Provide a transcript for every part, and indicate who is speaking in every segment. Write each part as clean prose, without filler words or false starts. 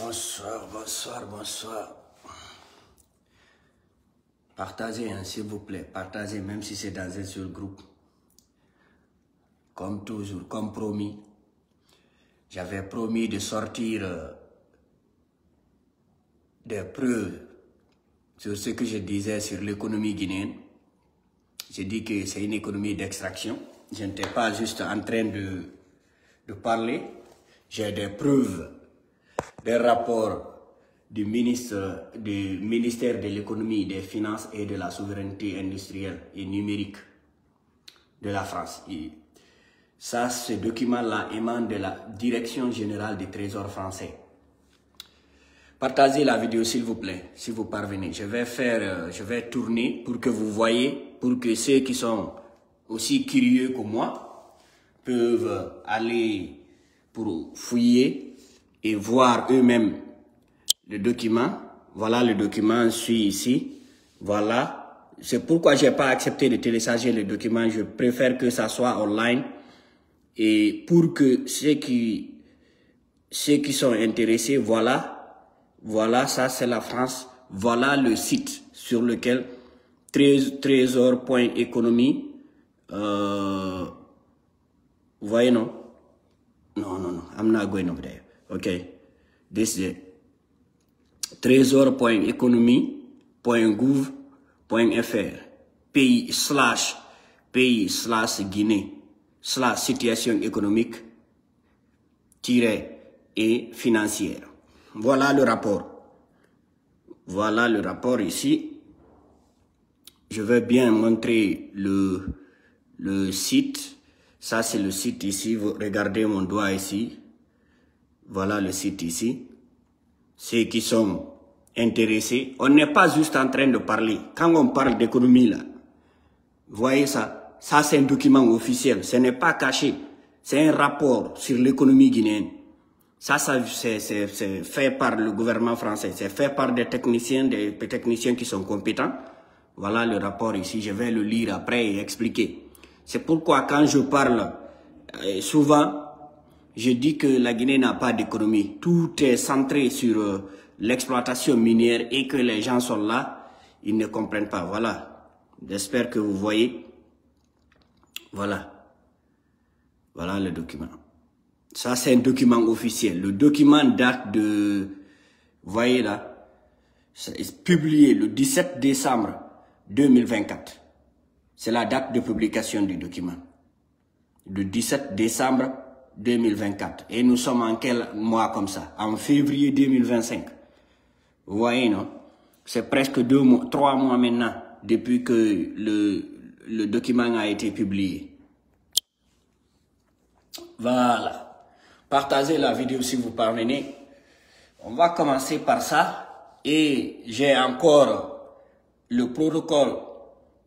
Speaker 1: Bonsoir, bonsoir, bonsoir. Partagez, hein, s'il vous plaît. Partagez, même si c'est dans un seul groupe. Comme toujours, comme promis. J'avais promis de sortir des preuves sur ce que je disais sur l'économie guinéenne. J'ai dit que c'est une économie d'extraction. Je n'étais pas juste en train de parler. J'ai des preuves, des rapports du ministère de l'économie, des finances et de la souveraineté industrielle et numérique de la France. Et ça, ce document-là émane de la Direction générale du Trésor français. Partagez la vidéo s'il vous plaît, si vous parvenez. Je vais tourner pour que vous voyez, pour que ceux qui sont aussi curieux que moi peuvent aller pour fouiller et voir eux-mêmes le document. Voilà, le document suit ici. Voilà. C'est pourquoi je n'ai pas accepté de télécharger le document. Je préfère que ça soit online. Et pour que ceux qui sont intéressés, voilà, ça c'est la France. Voilà le site sur lequel trésor.économie, vous voyez, non? Non, I'm not going over there. Okay. This is it. trésor.économie.gouv.fr pays/Guinée / situation économique et financière. Voilà le rapport. Voilà le rapport ici. Je vais bien montrer le site. Ça, c'est le site ici. Vous regardez mon doigt ici. Voilà le site ici. Ceux qui sont intéressés. On n'est pas juste en train de parler. Quand on parle d'économie, là, vous voyez ça? Ça, c'est un document officiel. Ce n'est pas caché. C'est un rapport sur l'économie guinéenne. Ça c'est fait par le gouvernement français. C'est fait par des techniciens qui sont compétents. Voilà le rapport ici. Je vais le lire après et expliquer. C'est pourquoi quand je parle, souvent, je dis que la Guinée n'a pas d'économie. Tout est centré sur l'exploitation minière et que les gens sont là, ils ne comprennent pas. Voilà. J'espère que vous voyez. Voilà. Voilà le document. Ça, c'est un document officiel. Le document date de, vous voyez là, c'est publié le 17 décembre 2024. C'est la date de publication du document. Le 17 décembre 2024. Et nous sommes en quel mois comme ça? En février 2025. Vous voyez, non? C'est presque 3 mois maintenant depuis que le document a été publié. Voilà. Partagez la vidéo si vous parvenez. On va commencer par ça. Et j'ai encore le protocole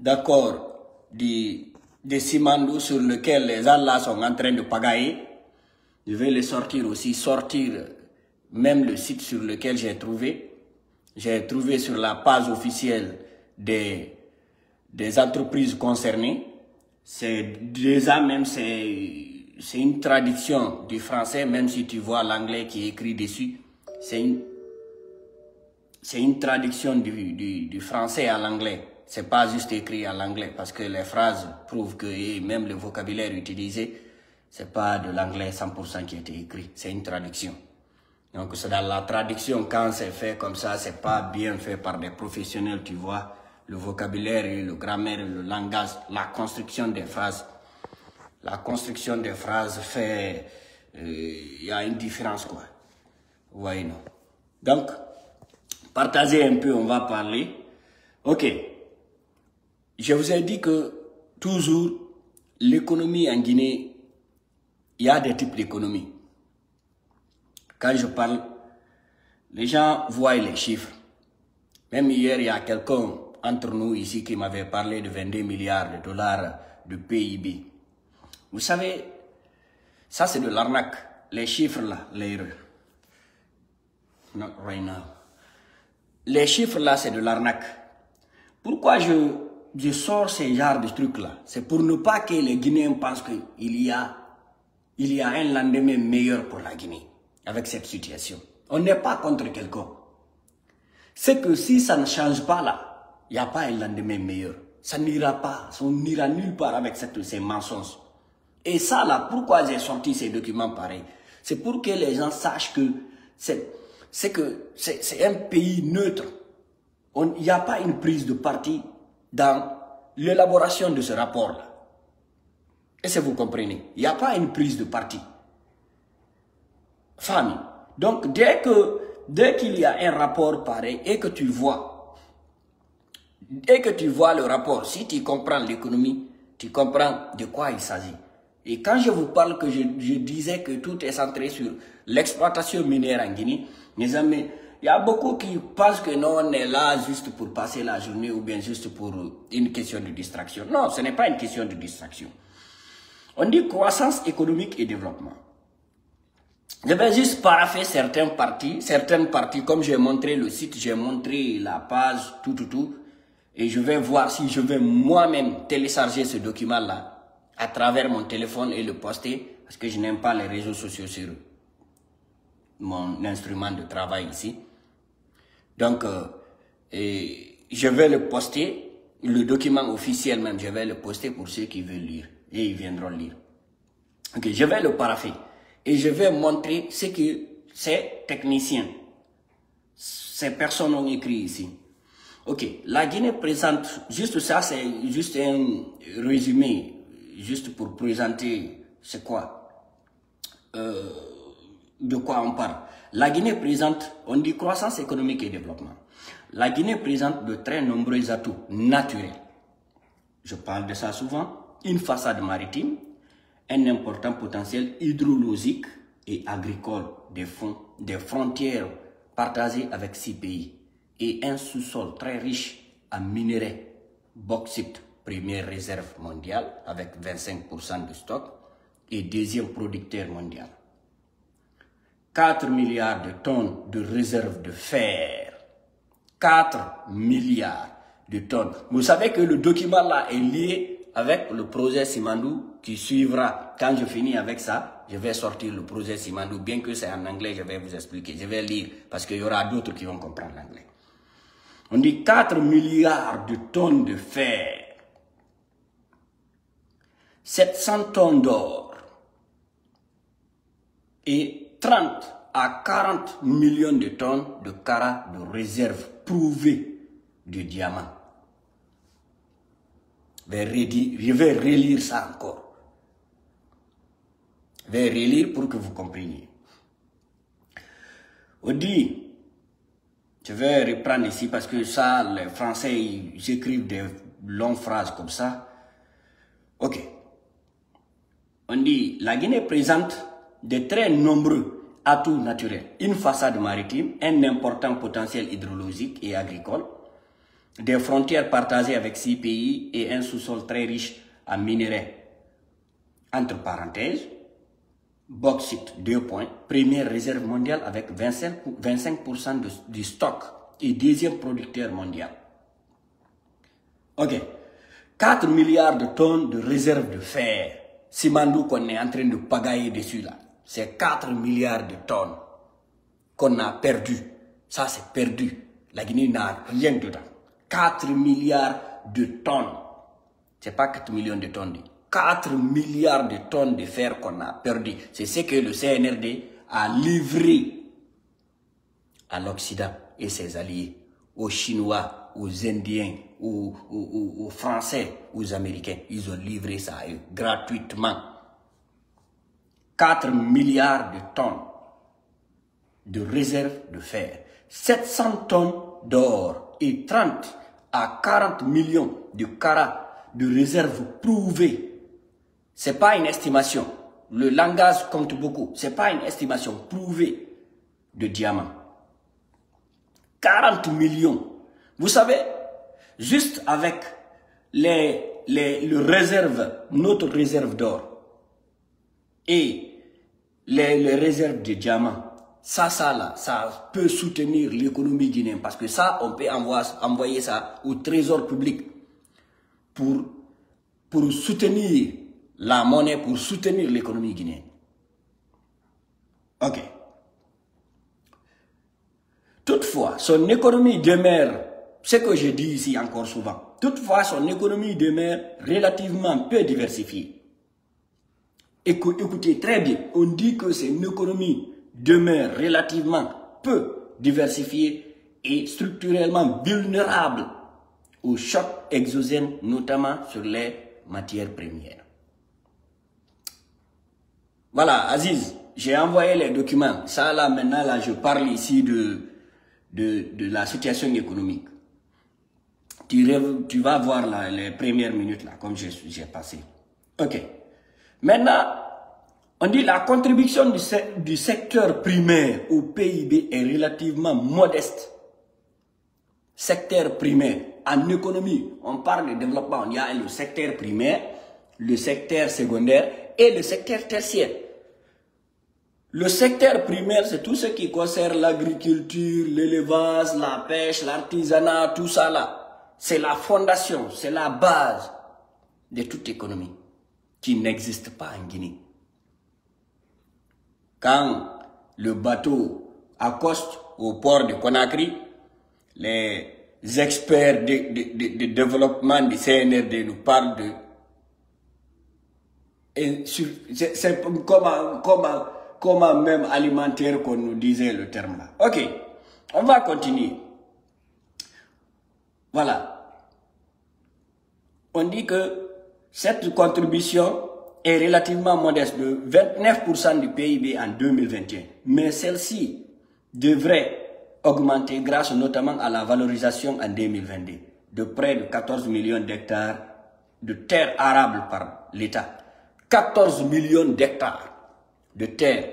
Speaker 1: d'accord de Simandou sur lequel les Allahs sont en train de pagailler. Je vais les sortir aussi, même le site sur lequel j'ai trouvé. J'ai trouvé sur la page officielle des entreprises concernées. C'est déjà même, c'est une traduction du français, même si tu vois l'anglais qui est écrit dessus. C'est une traduction du français à l'anglais. C'est pas juste écrit à l'anglais parce que les phrases prouvent que et même le vocabulaire utilisé, c'est pas de l'anglais 100% qui a été écrit. C'est une traduction. Donc c'est dans la traduction, quand c'est fait comme ça, c'est pas bien fait par des professionnels, tu vois. Le vocabulaire et le grammaire, le langage, la construction des phrases. La construction des phrases fait, y a une différence quoi. Vous voyez, non? Donc, partagez un peu, on va parler. Ok. Je vous ai dit que toujours, l'économie en Guinée, il y a des types d'économie. Quand je parle, les gens voient les chiffres. Même hier, il y a quelqu'un entre nous ici qui m'avait parlé de 22 milliards de dollars de PIB. Vous savez, ça c'est de l'arnaque. Les chiffres là, not right now. Les chiffres là, c'est de l'arnaque. Pourquoi je sors ces genres de trucs là? C'est pour ne pas que les Guinéens pensent qu'il y a un lendemain meilleur pour la Guinée avec cette situation. On n'est pas contre quelqu'un. C'est que si ça ne change pas là, il n'y a pas un lendemain meilleur. Ça n'ira pas, on n'ira nulle part avec ces mensonges. Et ça là, pourquoi j'ai sorti ces documents pareils? C'est pour que les gens sachent que c'est un pays neutre. Il n'y a pas une prise de parti dans l'élaboration de ce rapport-là. Est-ce que vous comprenez? Il n'y a pas une prise de parti. Famille. Donc, dès qu'il y a un rapport pareil et que tu vois le rapport, si tu comprends l'économie, tu comprends de quoi il s'agit. Et quand je vous parle que je disais que tout est centré sur l'exploitation minière en Guinée, mes amis, il y a beaucoup qui pensent que non, on est là juste pour passer la journée ou bien juste pour une question de distraction. Non, ce n'est pas une question de distraction. On dit croissance économique et développement. Je vais juste parapher certaines parties, comme j'ai montré le site, j'ai montré la page, tout. Et je vais voir si je vais moi-même télécharger ce document-là à travers mon téléphone et le poster, parce que je n'aime pas les réseaux sociaux sur mon instrument de travail ici. Donc, je vais le poster, le document officiel même, je vais le poster pour ceux qui veulent lire, et ils viendront lire. Ok, je vais le parapher. Et je vais montrer ce que ces techniciens, ces personnes ont écrit ici. Ok, la Guinée présente, juste ça, c'est juste un résumé, juste pour présenter c'est quoi, de quoi on parle. La Guinée présente, on dit croissance économique et développement. La Guinée présente de très nombreux atouts naturels. Je parle de ça souvent. Une façade maritime, un important potentiel hydrologique et agricole des frontières partagées avec 6 pays et un sous-sol très riche en minerais, bauxite, première réserve mondiale avec 25% de stock et deuxième producteur mondial. 4 milliards de tonnes de réserves de fer. 4 milliards de tonnes. Vous savez que le document là est lié avec le projet Simandou qui suivra. Quand je finis avec ça, je vais sortir le projet Simandou. Bien que c'est en anglais, je vais vous expliquer. Je vais lire parce qu'il y aura d'autres qui vont comprendre l'anglais. On dit 4 milliards de tonnes de fer. 700 tonnes d'or. Et 30 à 40 millions de tonnes de carats de réserve prouvées de diamants. Je vais relire ça encore. Je vais relire pour que vous compreniez. On dit, je vais reprendre ici parce que ça, les Français, ils écrivent des longues phrases comme ça. Ok. On dit, la Guinée présente de très nombreux atouts naturels. Une façade maritime, un important potentiel hydrologique et agricole, des frontières partagées avec 6 pays et un sous-sol très riche en minerais. Entre parenthèses, bauxite, 2 points, première réserve mondiale avec 25% du stock et deuxième producteur mondial. Ok, 4 milliards de tonnes de réserves de fer. Simandou qu'on est en train de pagailler dessus là, c'est 4 milliards de tonnes qu'on a perdu. Ça c'est perdu. La Guinée n'a rien dedans. 4 milliards de tonnes. C'est pas 4 millions de tonnes. 4 milliards de tonnes de fer qu'on a perdu. C'est ce que le CNRD a livré à l'Occident et ses alliés, aux Chinois, aux Indiens, aux Français, aux Américains. Ils ont livré ça à eux gratuitement. 4 milliards de tonnes de réserves de fer. 700 tonnes d'or et 30 à 40 millions de carats de réserves prouvées. Ce n'est pas une estimation. Le langage compte beaucoup. Ce n'est pas une estimation prouvée de diamants. 40 millions. Vous savez, juste avec notre réserve d'or et les réserves de diamants, ça peut soutenir l'économie guinéenne parce que ça, on peut envoyer ça au trésor public pour soutenir la monnaie, pour soutenir l'économie guinéenne. Ok. Toutefois, son économie demeure, ce que je dis ici encore souvent, toutefois son économie demeure relativement peu diversifiée. Écoutez très bien, on dit que c'est une économie demeure relativement peu diversifiée et structurellement vulnérable aux chocs exogènes, notamment sur les matières premières. Voilà, Aziz, j'ai envoyé les documents. Ça, là, maintenant, là, je parle ici de la situation économique. Tu vas voir là, les premières minutes, là, comme j'ai passé. OK. Maintenant, on dit la contribution du secteur primaire au PIB est relativement modeste. Secteur primaire. En économie, on parle de développement. Il y a le secteur primaire, le secteur secondaire et le secteur tertiaire. Le secteur primaire, c'est tout ce qui concerne l'agriculture, l'élevage, la pêche, l'artisanat, tout ça là. C'est la fondation, c'est la base de toute économie qui n'existe pas en Guinée. Quand le bateau accoste au port de Conakry, les experts de développement du CNRD nous parlent de... C'est comment même alimentaire qu'on nous disait le terme là. Ok, on va continuer. Voilà. On dit que cette contribution est relativement modeste, de 29% du PIB en 2021. Mais celle-ci devrait augmenter grâce notamment à la valorisation en 2022 de près de 14 millions d'hectares de terres arables par l'État. 14 millions d'hectares de terres.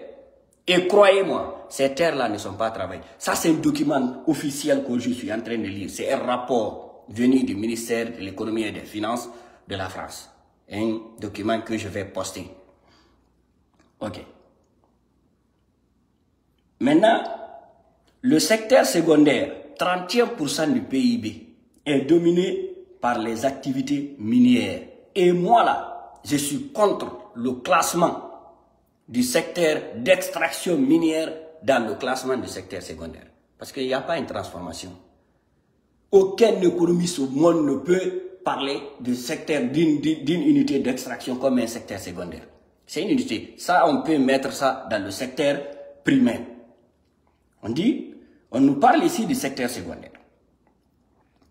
Speaker 1: Et croyez-moi, ces terres-là ne sont pas travaillées. Ça, c'est un document officiel que je suis en train de lire. C'est un rapport venu du ministère de l'économie et des finances de la France. Un document que je vais poster. Ok. Maintenant, le secteur secondaire, 31% du PIB, est dominé par les activités minières. Et moi là, je suis contre le classement du secteur d'extraction minière dans le classement du secteur secondaire. Parce qu'il n'y a pas une transformation. Aucun économiste au monde ne peut parler du secteur d'une unité d'extraction comme un secteur secondaire. C'est une unité. Ça, on peut mettre ça dans le secteur primaire. On nous parle ici du secteur secondaire.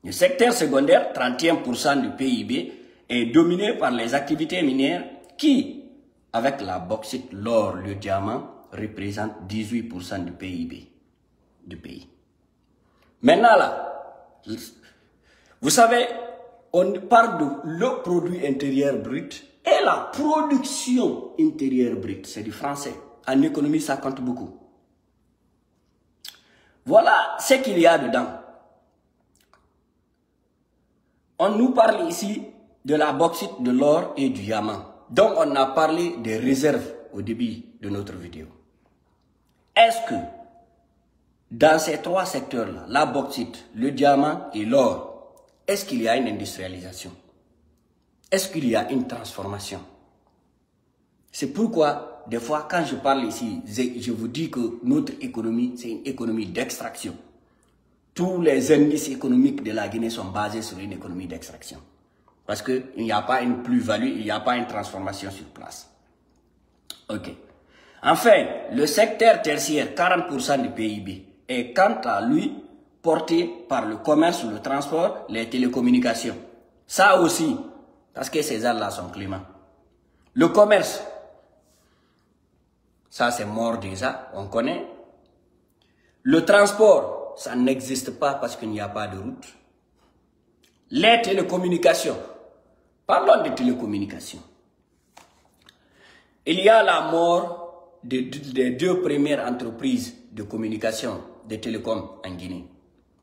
Speaker 1: Le secteur secondaire, 31% du PIB, est dominé par les activités minières qui, avec la bauxite, l'or, le diamant, représentent 18% du PIB du pays. Maintenant là, vous savez, on parle de le produit intérieur brut et la production intérieure brute. C'est du français. En économie, ça compte beaucoup. Voilà ce qu'il y a dedans. On nous parle ici de la bauxite, de l'or et du diamant. Donc on a parlé des réserves au début de notre vidéo. Est-ce que dans ces trois secteurs-là, la bauxite, le diamant et l'or, est-ce qu'il y a une industrialisation? Est-ce qu'il y a une transformation? C'est pourquoi, des fois, quand je parle ici, je vous dis que notre économie, c'est une économie d'extraction. Tous les indices économiques de la Guinée sont basés sur une économie d'extraction. Parce qu'il n'y a pas une plus-value, il n'y a pas une transformation sur place. Ok. Enfin, le secteur tertiaire, 40% du PIB, est quant à lui porté par le commerce, le transport, les télécommunications. Ça aussi, parce que ces arts-là sont cléments. Le commerce, ça c'est mort déjà, on connaît. Le transport, ça n'existe pas parce qu'il n'y a pas de route. Les télécommunications, parlons des télécommunications. Il y a la mort des deux premières entreprises de communication de télécom en Guinée,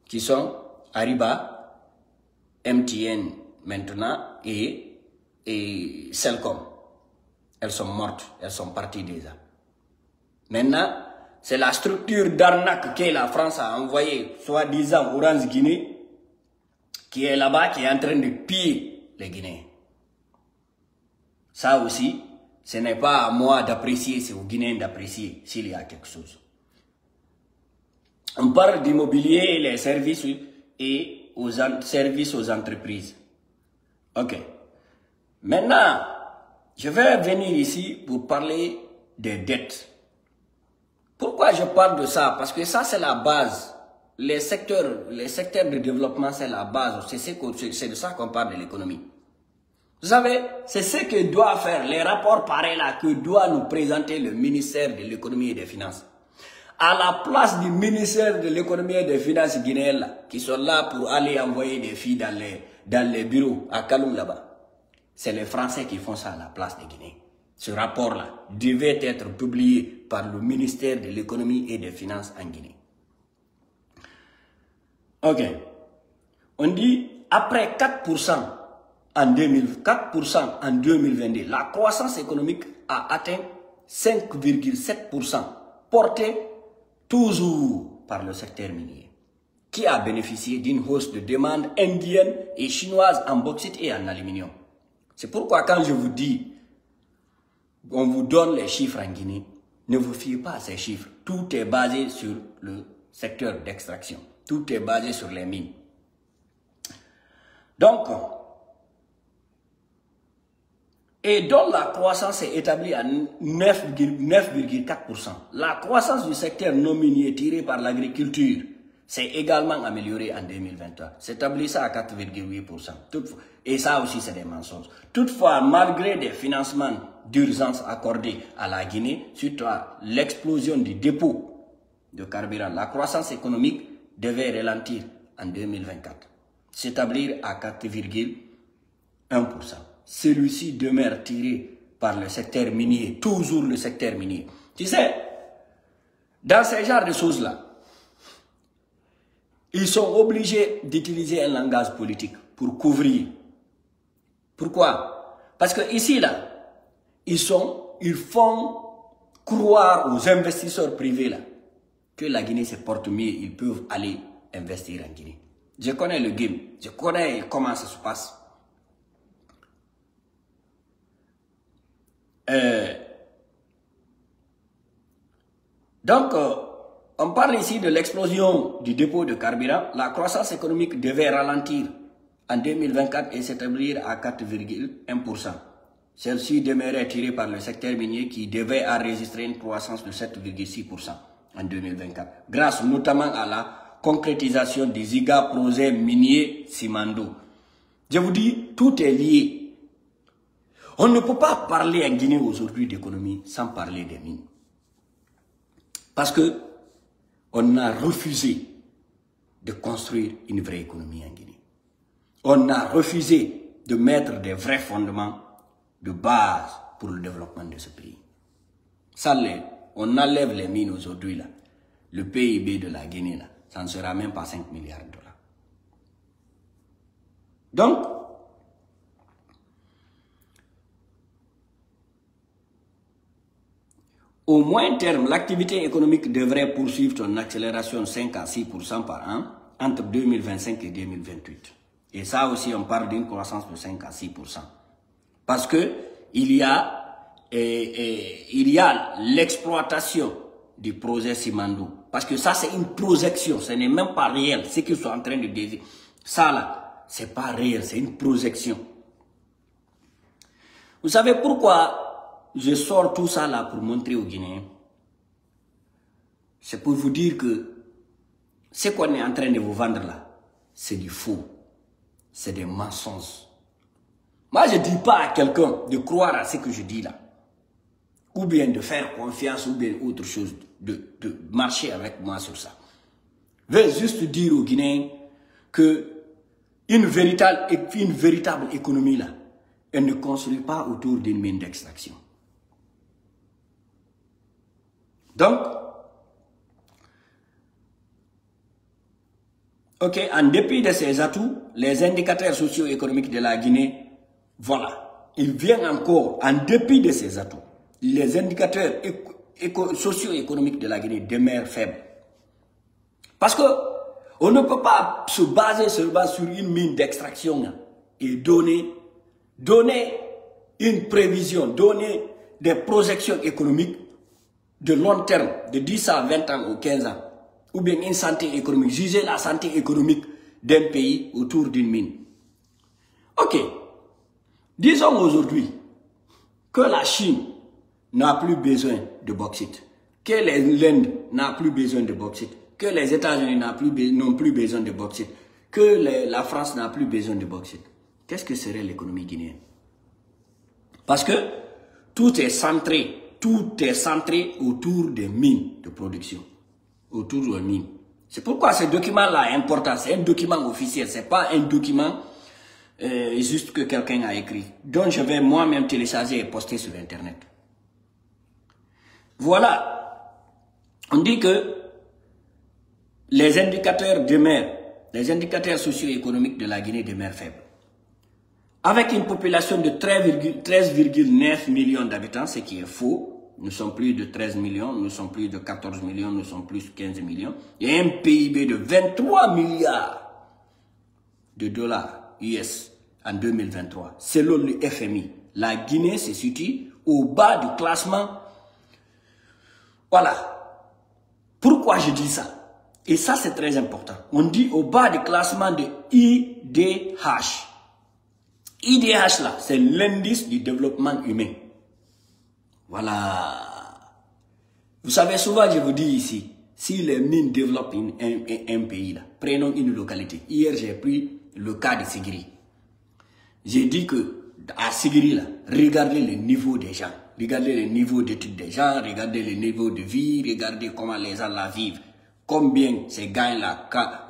Speaker 1: qui sont Ariba, MTN maintenant et Celcom. Elles sont mortes, elles sont parties déjà. Maintenant, c'est la structure d'arnaque que la France a envoyée, soi-disant Orange Guinée, qui est là-bas, qui est en train de piller les Guinéens. Ça aussi, ce n'est pas à moi d'apprécier, c'est aux Guinéens d'apprécier s'il y a quelque chose. On parle d'immobilier, les services et services aux entreprises. Ok. Maintenant, je vais venir ici pour parler des dettes. Pourquoi je parle de ça? Parce que ça, c'est la base. Les secteurs de développement, c'est la base. C'est de ça qu'on parle de l'économie. Vous savez, c'est ce que doit faire les rapports pareils là que doit nous présenter le ministère de l'économie et des finances. À la place du ministère de l'économie et des finances guinéens là, qui sont là pour aller envoyer des filles dans les bureaux à Kaloum là-bas. C'est les Français qui font ça à la place des Guinéens. Ce rapport-là devait être publié par le ministère de l'économie et des finances en Guinée. Ok. On dit après 4% en 2022, la croissance économique a atteint 5,7%, portée toujours par le secteur minier, qui a bénéficié d'une hausse de demande indienne et chinoise en bauxite et en aluminium. C'est pourquoi quand je vous dis, on vous donne les chiffres en Guinée, ne vous fiez pas à ces chiffres. Tout est basé sur le secteur d'extraction. Tout est basé sur les mines. Donc, et dont la croissance est établie à 9,4%. La croissance du secteur non minier tirée par l'agriculture s'est également améliorée en 2023. S'établit ça à 4,8%. Et ça aussi, c'est des mensonges. Toutefois, malgré des financements d'urgence accordés à la Guinée, suite à l'explosion du dépôt de carburant, la croissance économique devait ralentir en 2024, s'établir à 4,1%. Celui-ci demeure tiré par le secteur minier, toujours le secteur minier. Tu sais, dans ce genre de choses-là, ils sont obligés d'utiliser un langage politique pour couvrir. Pourquoi? Parce que ici, là, ils font croire aux investisseurs privés, là, que la Guinée se porte mieux, ils peuvent aller investir en Guinée. Je connais le game, je connais comment ça se passe. Donc, on parle ici de l'explosion du dépôt de carburant. La croissance économique devait ralentir en 2024 et s'établir à 4,1%. Celle-ci demeurait tirée par le secteur minier qui devait enregistrer une croissance de 7,6% en 2024, grâce notamment à la concrétisation des giga projets miniers Simandou. Je vous dis, tout est lié. On ne peut pas parler en Guinée aujourd'hui d'économie sans parler des mines. Parce que on a refusé de construire une vraie économie en Guinée. On a refusé de mettre des vrais fondements de base pour le développement de ce pays. Ça l'est. On enlève les mines aujourd'hui là. Le PIB de la Guinée là, ça ne sera même pas 5 milliards de dollars. Donc, au moyen terme, l'activité économique devrait poursuivre son accélération 5 à 6% par an entre 2025 et 2028. Et ça aussi, on parle d'une croissance de 5 à 6%. Parce que il y a l'exploitation du projet Simandou. Parce que ça, c'est une projection. Ce n'est même pas réel. Ce qu'ils sont en train de dire. Ça, là, c'est pas réel. C'est une projection. Vous savez pourquoi je sors tout ça là pour montrer aux Guinéens? C'est pour vous dire que ce qu'on est en train de vous vendre là, c'est du faux. C'est des mensonges. Moi, je ne dis pas à quelqu'un de croire à ce que je dis là. Ou bien de faire confiance, ou bien autre chose, de marcher avec moi sur ça. Je vais juste dire aux Guinéens que une véritable économie là, elle ne construit pas autour d'une mine d'extraction. Donc, ok, en dépit de ces atouts, les indicateurs socio-économiques de la Guinée, voilà, ils viennent encore, en dépit de ces atouts, les indicateurs socio-économiques de la Guinée demeurent faibles. Parce que on ne peut pas se baser seulement sur une mine d'extraction et donner une prévision, donner des projections économiques de long terme, de 10 à 20 ans ou 15 ans, ou bien une santé économique. Juger la santé économique d'un pays autour d'une mine. Ok, disons aujourd'hui que la Chine n'a plus besoin de bauxite, que l'Inde n'a plus besoin de bauxite, que les États-Unis n'ont plus besoin de bauxite, que la France n'a plus besoin de bauxite. Qu'est-ce que serait l'économie guinéenne? Parce que tout est centré autour des mines de production, autour des mines. C'est pourquoi ce document-là est important. C'est un document officiel, c'est pas un document juste que quelqu'un a écrit, dont je vais moi-même télécharger et poster sur Internet. Voilà. On dit que les indicateurs demeurent, les indicateurs socio-économiques de la Guinée demeurent faibles. Avec une population de 13,9 millions d'habitants, ce qui est faux. Nous sommes plus de 13 millions, nous sommes plus de 14 millions, nous sommes plus de 15 millions. Et un PIB de 23 milliards de dollars US en 2023. Selon le FMI, la Guinée se situe au bas du classement. Voilà. Pourquoi je dis ça? Et ça, c'est très important. On dit au bas du classement de IDH. IDH là, c'est l'indice du développement humain. Voilà. Vous savez, souvent je vous dis ici, si les mines développent un pays là, prenons une localité. Hier, j'ai pris le cas de Sigiri. J'ai dit que à Sigiri là, regardez le niveau des gens, regardez le niveau d'études des gens, regardez le niveau de vie, regardez comment les gens la vivent, combien ces gars-là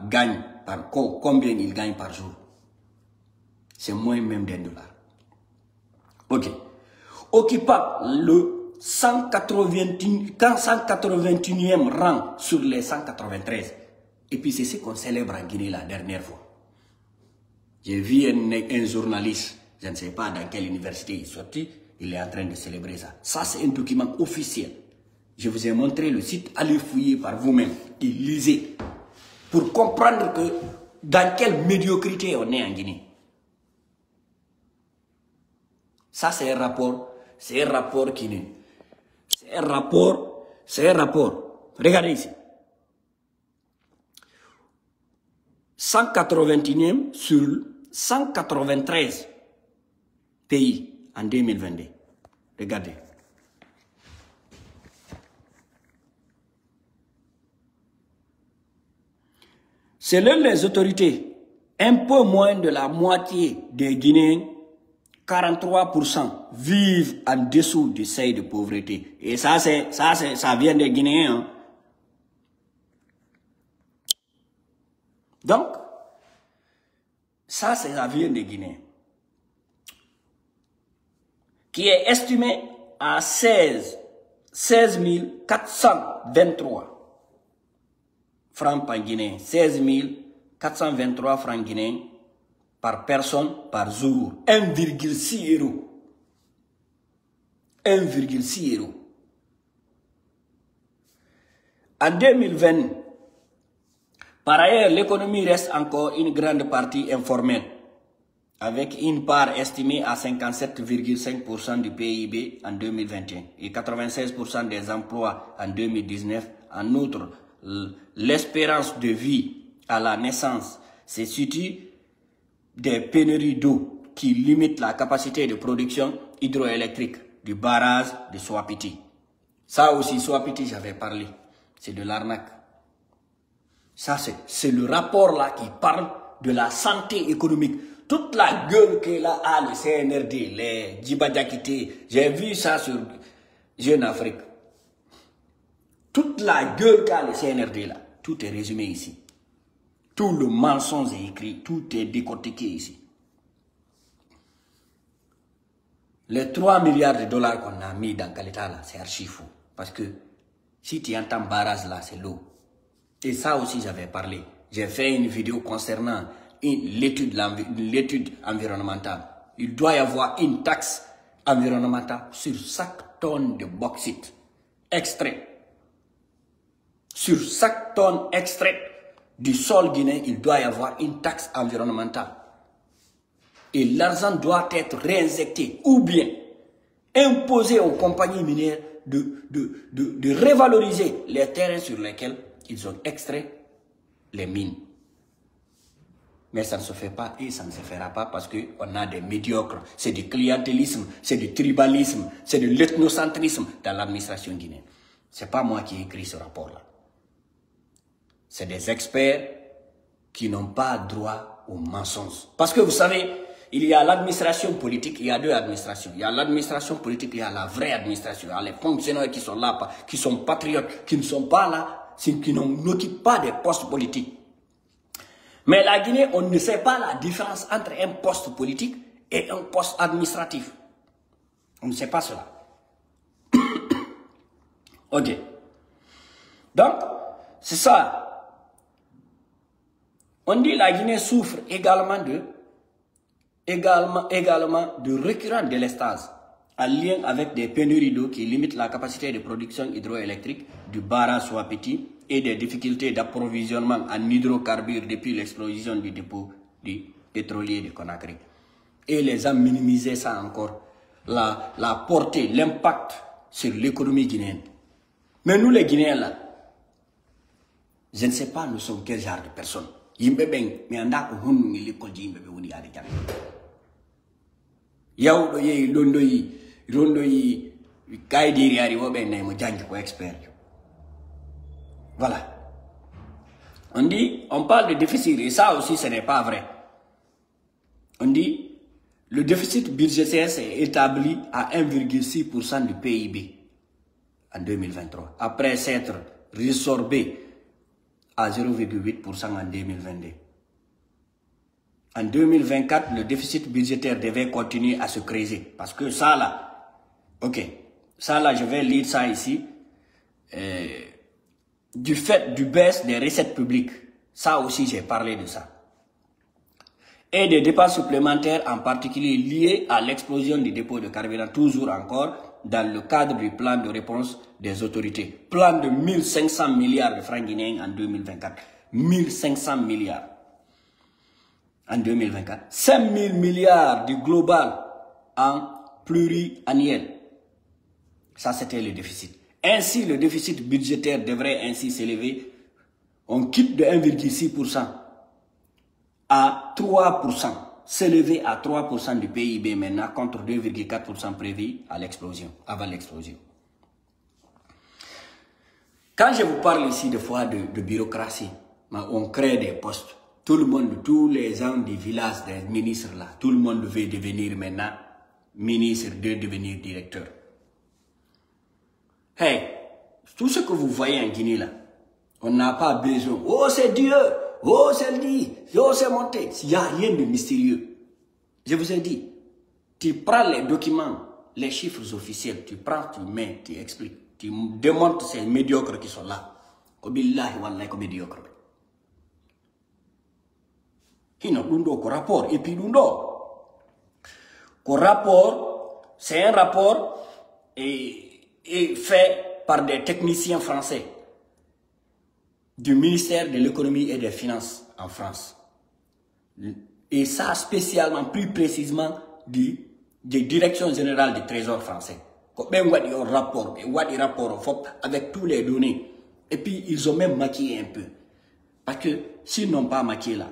Speaker 1: gagnent combien ils gagnent par jour. C'est moins même d'$1. Ok. Occupant le 181e rang sur les 193. Et puis c'est ce qu'on célèbre en Guinée la dernière fois. J'ai vu un journaliste, je ne sais pas dans quelle université il est sorti, il est en train de célébrer ça. Ça c'est un document officiel. Je vous ai montré le site, allez fouiller par vous-même et lisez. Pour comprendre que dans quelle médiocrité on est en Guinée. Ça, c'est un rapport qui n'est. C'est un rapport. Regardez ici. 181e sur 193 pays en 2022. Regardez. Selon les autorités, un peu moins de la moitié des Guinéens, 43% vivent en dessous du seuil de pauvreté. Et ça vient des Guinéens. Hein. Donc, ça vient des Guinéens. Qui est estimé à 16 423 francs par Guinéen. 16 423 francs guinéens par personne par jour. 1,6 €. 1,6 €. En 2020, par ailleurs, l'économie reste encore une grande partie informelle, avec une part estimée à 57,5% du PIB en 2021 et 96% des emplois en 2019. En outre, l'espérance de vie à la naissance se situe des pénuries d'eau qui limitent la capacité de production hydroélectrique du barrage de Swapiti. Ça aussi, Swapiti, j'avais parlé. C'est de l'arnaque. Ça, c'est le rapport là qui parle de la santé économique. Toute la gueule que là a le CNRD, les Djibadjakité, j'ai vu ça sur Jeune Afrique. Toute la gueule qu'a le CNRD là, tout est résumé ici. Tout le mensonge est écrit, tout est décortiqué ici. Les 3 milliards de dollars qu'on a mis dans Kaleta là, c'est archi fou. Parce que si tu entends barrage là, c'est l'eau. Et ça aussi j'avais parlé. J'ai fait une vidéo concernant l'étude environnementale. Il doit y avoir une taxe environnementale sur chaque tonne de bauxite extrait. Sur chaque tonne extraite du sol guinéen, il doit y avoir une taxe environnementale. Et l'argent doit être réinjecté ou bien imposé aux compagnies minières de revaloriser les terrains sur lesquels ils ont extrait les mines. Mais ça ne se fait pas et ça ne se fera pas parce qu'on a des médiocres. C'est du clientélisme, c'est du tribalisme, c'est de l'ethnocentrisme dans l'administration guinéenne. Ce n'est pas moi qui ai écrit ce rapport-là. C'est des experts qui n'ont pas droit aux mensonges. Parce que vous savez, il y a l'administration politique, il y a deux administrations. Il y a l'administration politique, il y a la vraie administration. Il y a les fonctionnaires qui sont là, qui sont patriotes, qui ne sont pas là, qui n'occupent pas des postes politiques. Mais la Guinée, on ne sait pas la différence entre un poste politique et un poste administratif. On ne sait pas cela. Ok. Donc, c'est ça. On dit que la Guinée souffre également de récurrents délestages en lien avec des pénuries d'eau qui limitent la capacité de production hydroélectrique du barrage Wapiti et des difficultés d'approvisionnement en hydrocarbures depuis l'explosion du dépôt du pétrolier de Conakry. Et les a minimisé ça encore, la portée, l'impact sur l'économie guinéenne. Mais nous les Guinéens là, je ne sais pas nous sommes quel genre de personnes. Yimbe beng, mais on a ko hunu ngi l'école di yimbe woni ade jang. Yaw do yeyi londo yi kay diri ari wobe nay mo jangi ko expert. Voilà. On dit, on parle de déficit et ça aussi ce n'est pas vrai. On dit le déficit budgétaire s'est établi à 1,6% du PIB en 2023 après s'être résorbé à 0,8% en 2022. En 2024, le déficit budgétaire devait continuer à se creuser. Parce que ça là, ok, ça là, je vais lire ça ici. Du fait du baisse des recettes publiques, ça aussi j'ai parlé de ça. Et des dépenses supplémentaires, en particulier liées à l'explosion du dépôt de carburant, toujours encore dans le cadre du plan de réponse des autorités. Plan de 1500 milliards de francs guinéens en 2024. 1500 milliards en 2024. 5000 milliards du global en pluriannuel. Ça, c'était le déficit. Ainsi, le déficit budgétaire devrait ainsi s'élever. On quitte de 1,6% à 3%. S'élever à 3% du PIB maintenant contre 2,4% prévu à l'explosion, avant l'explosion. Quand je vous parle ici de fois de bureaucratie, on crée des postes. Tout le monde, tous les gens du village, des ministres là, tout le monde veut devenir maintenant ministre, de devenir directeur. Hey, tout ce que vous voyez en Guinée là, on n'a pas besoin. Oh, c'est Dieu. Oh, c'est lui. Oh, c'est monté. Il n'y a rien de mystérieux. Je vous ai dit, tu prends les documents, les chiffres officiels, tu prends, tu mets, tu expliques, tu démontres ces médiocres qui sont là. Obillahi wallahi ko médiocre. Hino dundo ko rapport et puis dundo ko rapport, c'est un rapport et fait par des techniciens français du ministère de l'économie et des finances en France. Et ça spécialement, plus précisément, des directions générales du Trésor français. Rapport avec tous les données. Et puis, ils ont même maquillé un peu. Parce que s'ils n'ont pas maquillé là,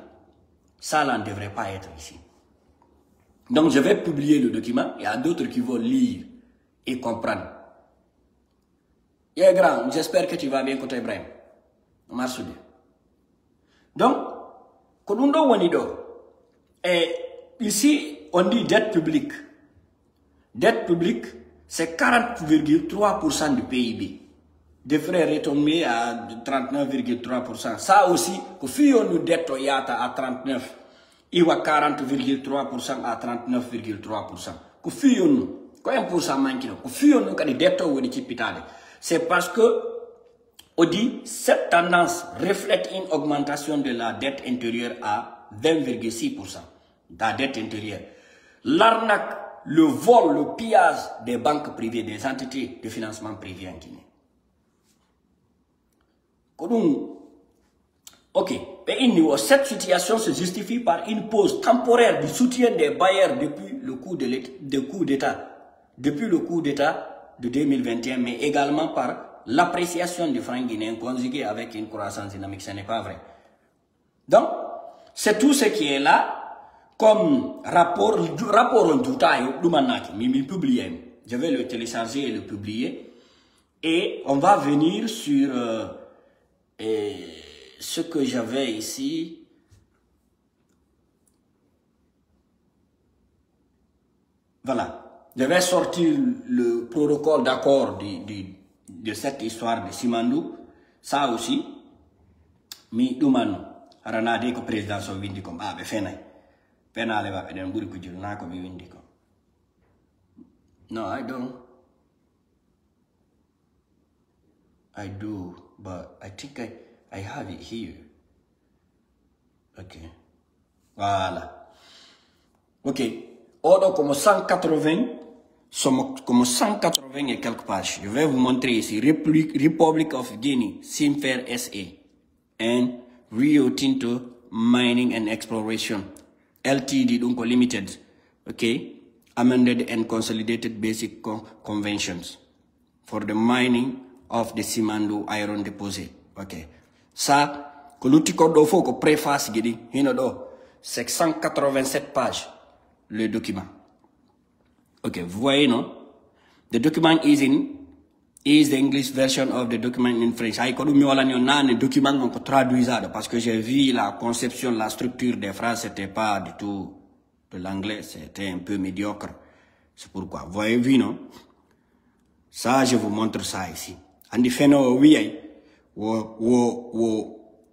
Speaker 1: ça là ne devrait pas être ici. Donc, je vais publier le document. Il y a d'autres qui vont lire et comprendre. Yeah, grand, j'espère que tu vas bien côté Ibrahim. Donc, et ici, on dit dette publique. Dette publique, c'est 40,3% du PIB. Devrait retomber à 39,3%. Ça aussi, si on nous dette à 39%, il y a 40,3% à 39,3%. C'est parce que, on dit, cette tendance reflète une augmentation de la dette intérieure à 20,6%. La dette intérieure. L'arnaque, le vol, le pillage des banques privées, des entités de financement privées en Guinée. Ok. Cette situation se justifie par une pause temporaire du soutien des bailleurs depuis le coup d'État. Depuis le coup d'État de 2021, mais également par l'appréciation du franc guinéen conjuguée avec une croissance dynamique, ce n'est pas vrai. Donc, c'est tout ce qui est là comme rapport en tout temps, je vais le télécharger et le publier. Et on va venir sur ce que j'avais ici. Voilà. Je vais sortir le protocole d'accord de cette histoire de Simandou. Ça aussi. Mi Doumano. Aranade ko président so windi ko be fenay. Penale ba den buri ko julna ko mi windi ko. No, I don't. I do, but I think I have it here. Ok. Voilà. Ok. Ordre comme 180, comme 180 et quelques pages. Je vais vous montrer ici. Republic of Guinea, Simfer SA, and Rio Tinto Mining and Exploration, LTD, donc Limited. Ok. Amended and consolidated basic conventions for the mining of the Simandou iron deposit. Ok. Ça, que l'outil code faut que préface, c'est 187 pages. Le document. Ok, vous voyez, non? The document is the English version of the document in French. Le document on peut traduire parce que j'ai vu la conception, la structure des phrases, c'était pas du tout de l'anglais, c'était un peu médiocre. C'est pourquoi. Vous voyez, vu, non? Ça, je vous montre ça ici. Andi feno oui,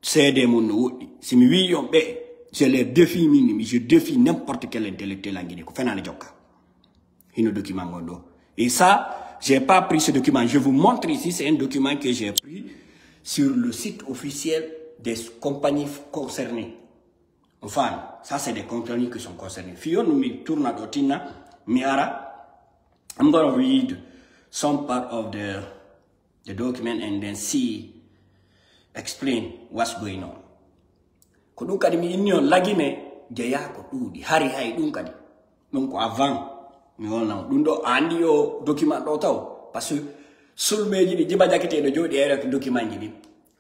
Speaker 1: c'est des moun si mi oui yon be. Je les défie minimum, je défie n'importe quel intellectuel en Guinée. Et ça, j'ai pas pris ce document. Je vous montre ici, c'est un document que j'ai pris sur le site officiel des compagnies concernées. Enfin, ça c'est des compagnies qui sont concernées. Fio nous mi tourna dotina miara. I'm going to read some part of the document and then explain what's going on. Ko ɗum kadi mi inni on lagine jeeya ko ɗuuɗi hari hay ɗum kadi ɗum ko avant mi wolnamo ɗum ɗo andi o document ɗo taw par ce que sulmeji ɗi jiba jaketeɗo jooɗi ereke document ji ɗi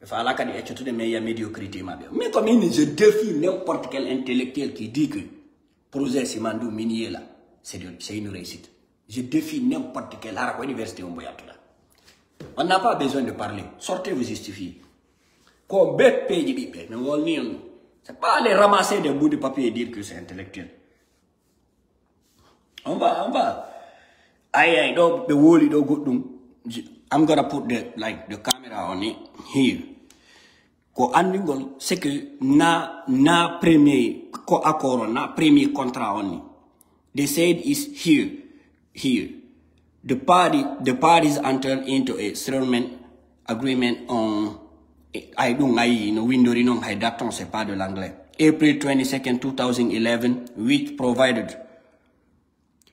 Speaker 1: fa ala kadi eccotude mais ya médiocrité maɓɓe mais comme ini je défie n'importe quel intellectuel qui dit que projet Simandou minier là c'est une réussite. Je défie n'importe quel ara ko université on boyatuɗa. On n'a pas besoin de parler, sortez vous justifier ko bet peji ɓiɓɓe mi wolni on. C'est pas aller ramasser des bouts de papier et dire que c'est intellectuel. On va. Aïe, do be woli do goddum. I'm gonna put the camera on it here. Ko andingol c'est que na premier ko accord na premier contrat on. They said is here. The parties entered into a settlement agreement on I don't know, window non I daton c'est pas de l'anglais. April 22nd, 2011, which provided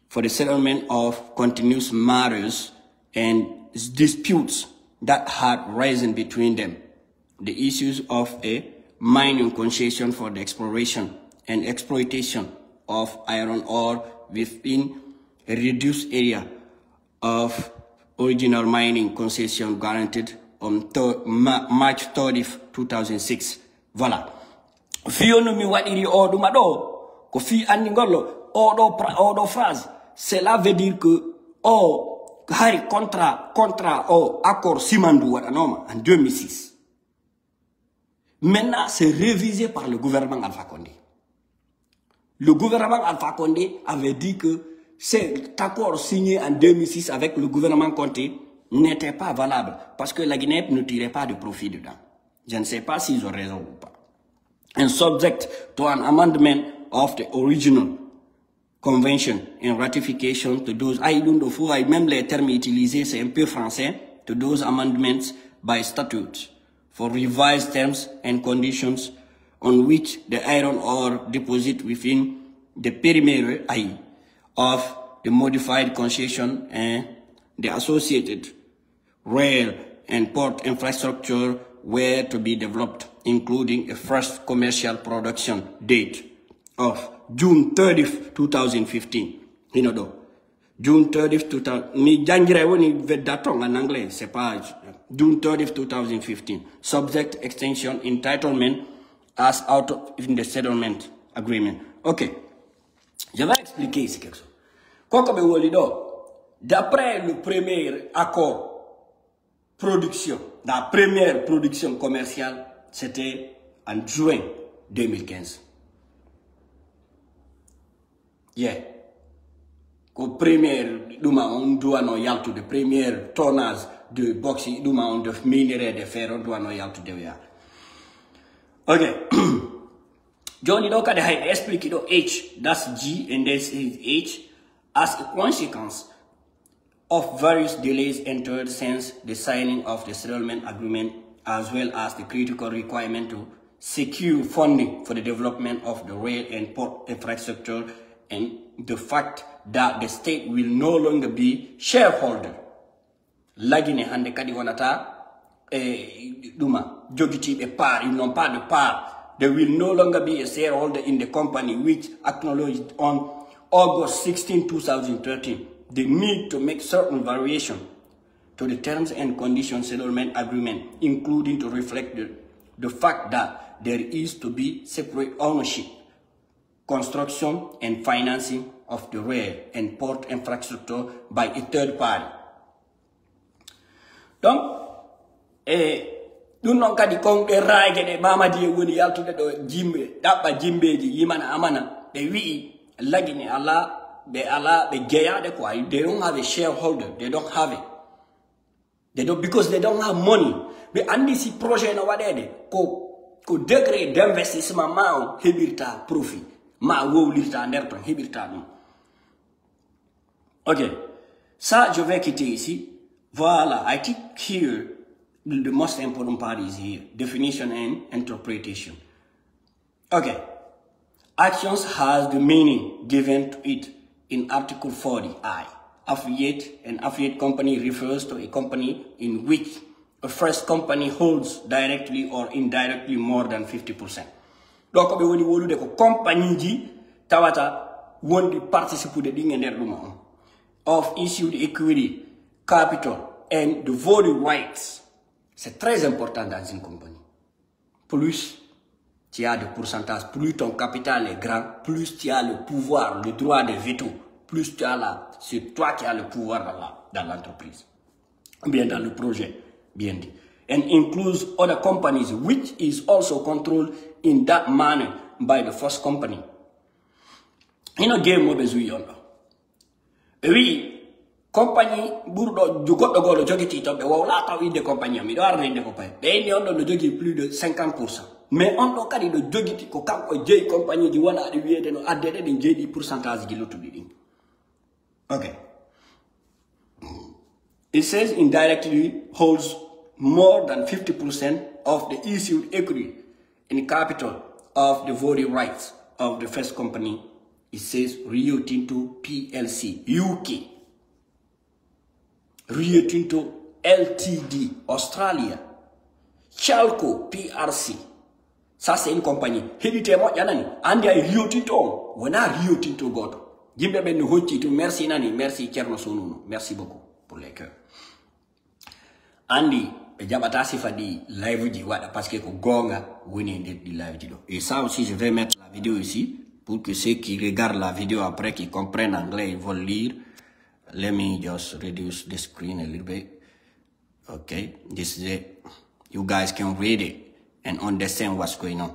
Speaker 1: for the settlement of continuous matters and disputes that had risen between them. The issues of a mining concession for the exploration and exploitation of iron ore within a reduced area of original mining concession granted on March 30th, 2006. Voilà. Fio no mi wadiri odu mado. Ko fi andi ngolo odo phrase. Cela veut dire que hari contrat accord Simandou wadanoma en 2006. Maintenant, c'est révisé par le gouvernement Alpha Condé. Le gouvernement Alpha Condé avait dit que cet accord signé en 2006 avec le gouvernement Conté n'était pas valable parce que la Guinée ne tirait pas de profit dedans. Je ne sais pas s'ils ont raison ou pas. And subject to an amendment of the original convention and ratification to those, même les termes utilisés, c'est un peu français, to those amendments by statute for revised terms and conditions on which the iron ore deposit within the perimeter of the modified concession and the associated rail and port infrastructure were to be developed, including a first commercial production date of June 30th, 2015. June 30th, 2000. Ni jangire woni vedaton en anglais, c'est pas June 30th, 2015. Subject extension entitlement as out of in the settlement agreement. Ok. Je vais expliquer ici quelque chose. D'après le premier accord production, la première production commerciale, c'était en juin 2015. Yeah. Au premier, on doit nous yaltu de première tonnage de boxy, on de minerai de fer, on doit nous yaltu de ya. Ok. Johnny Doka de hay explique do H, that's G and this is H, as a consequence of various delays entered since the signing of the settlement agreement, as well as the critical requirement to secure funding for the development of the rail and port infrastructure, and the fact that the state will no longer be shareholder. Lagine hande kadi wanata duma jogiti e part, ils n'ont pas de part. They will no longer be a shareholder in the company, which acknowledged on August 16, 2013 the need to make certain variations to the terms and conditions settlement agreement, including to reflect the fact that there is to be separate ownership, construction and financing of the rail and port infrastructure by a third party. Donc, nous n'avons qu'à dire qu'on est raillé de Mamadi ou de Yaltu de Jimbe, d'Apa Jimbe, Yimana Amana, de oui, Lagine Allah, de Gaya de quoi, they don't have a shareholder, they don't have it. They don't, because they don't have money. Mais on dit si projet na wadede, ko degré d'investissement ma hebirta profit, ma wo lirta nerton hebirta non. Ok, ça je vais quitter ici. Voilà, I think here the most important part is here, definition and interpretation. Okay, actions has the meaning given to it in Article 40I. Affiliate, an affiliate company refers to a company in which a first company holds directly or indirectly more than 50%. Donc, we will do the company ji tawata won't participate in the of issued equity, capital, and the voting rights. C'est très important dans une compagnie. Plus tu as de pourcentage, plus ton capital est grand, plus tu as le pouvoir, le droit de veto, plus tu as là, c'est toi qui as le pouvoir dans l'entreprise, bien dans le projet, bien dit. And includes other companies, which is also controlled in that manner by the first company. You know, game mo bezu yondo. Oui. Compagnie burdo jugot dogolo jogiti to be wala taw inde compagnie mi do arne inde compagnie be ni on do jogi plus de 50%, mais on do kadi do jogiti ko kanko jeey compagnie di wona di wiede no addede de jeedi pourcentage di lotudi di. Okay, it says indirectly holds more than 50% of the issued equity in capital of the voting rights of the first company. It says Rio Tinto PLC UK, Rio Tinto Ltd Australia, Chalco PRC. Ça c'est une compagnie. Hédité moi yanani. Andi ay Rio Tinto. Wona Rio Tinto goto. Jimbe ben no hotti. Merci nani. Merci Thierno Sonuno. Merci beaucoup pour les cœurs. Andi jabata sifadi live di wada parce que ko gonga woni di live di do. Et ça aussi je vais mettre la vidéo ici pour que ceux qui regardent la vidéo après qui comprennent anglais ils vont lire. Let me just reduce the screen a little bit. Okay, this is it. You guys can read it and understand what's going on.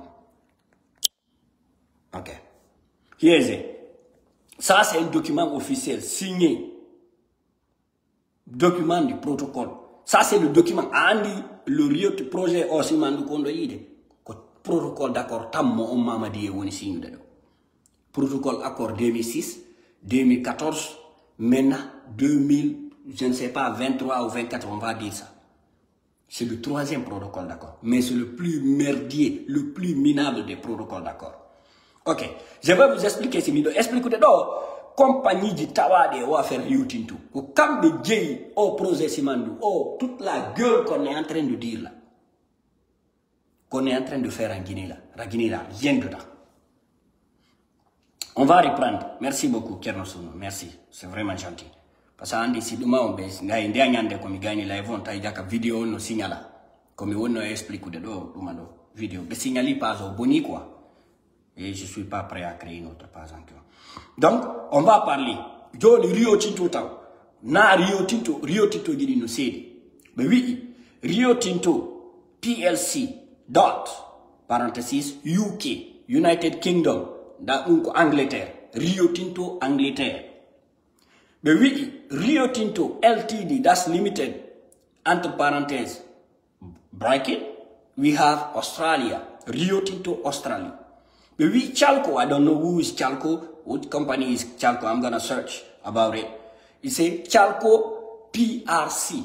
Speaker 1: Okay, here's it. Ça, c'est un document officiel signé. Document du protocole. Ça, c'est le document. Andi, le Rio projet aussi mandu kondo yide. Protocole d'accord, tammo on mamadi e woni signé de. Protocole accord 2006, 2014. Maintenant, 2000, je ne sais pas, 23 ou 24, on va dire ça. C'est le troisième protocole d'accord. Mais c'est le plus merdier, le plus minable des protocoles d'accord. Ok, je vais vous expliquer ce vidéo. Expliquez d'abord, compagnie du Tawade ou affaire Rio Tinto. Ou comme de Djei, au projet Simandou, oh, toute la gueule qu'on est en train de dire là. Qu'on est en train de faire en Guinée là. La Guinée là, rien dedans. On va reprendre. Merci beaucoup, Kernosono. Merci. C'est vraiment gentil. Parce que si demain on baisse, on a comme gagné live, on a une vidéo, no signala. Comme on a expliqué de vidéo. Le signal pas au boni quoi. Et je suis pas prêt à créer une autre page encore. Donc, on va parler. Jo le Rio Tinto tao. Na Rio Tinto gidi no sedi. Mais oui, Rio Tinto PLC dot parenthesis UK United Kingdom da unko Angleterre. Rio Tinto Angleterre. Mais oui, Rio Tinto Ltd that's limited entre parenthèses bracket. We have Australia. Rio Tinto Australia. But we Chalco, I don't know who is Chalco, what company is Chalco, I'm gonna search about it. You say Chalco PRC.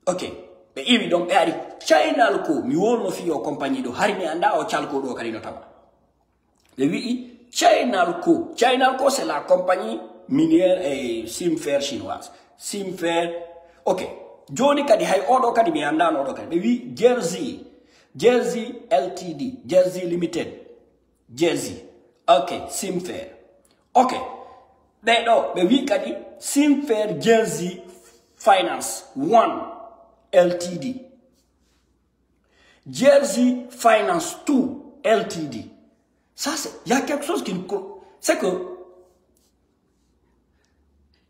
Speaker 1: Okay. But if you don't add China Alco, you all know your company do Harime anda or Chalco do Carino Taba. The we China Alco. China Alco c'est la compagnie minière et Simfer chinoise. Simfer. Okay. Johnny Kadi hay odo kadi mi anda odo kadi. We Jersey Ltd. Jersey Limited. Jersey. Okay, Simfer. Okay. They know, but we can Simfer Jersey Finance 1 Ltd. Jersey Finance 2 Ltd. Ça, il y a quelque chose qui nous... C'est que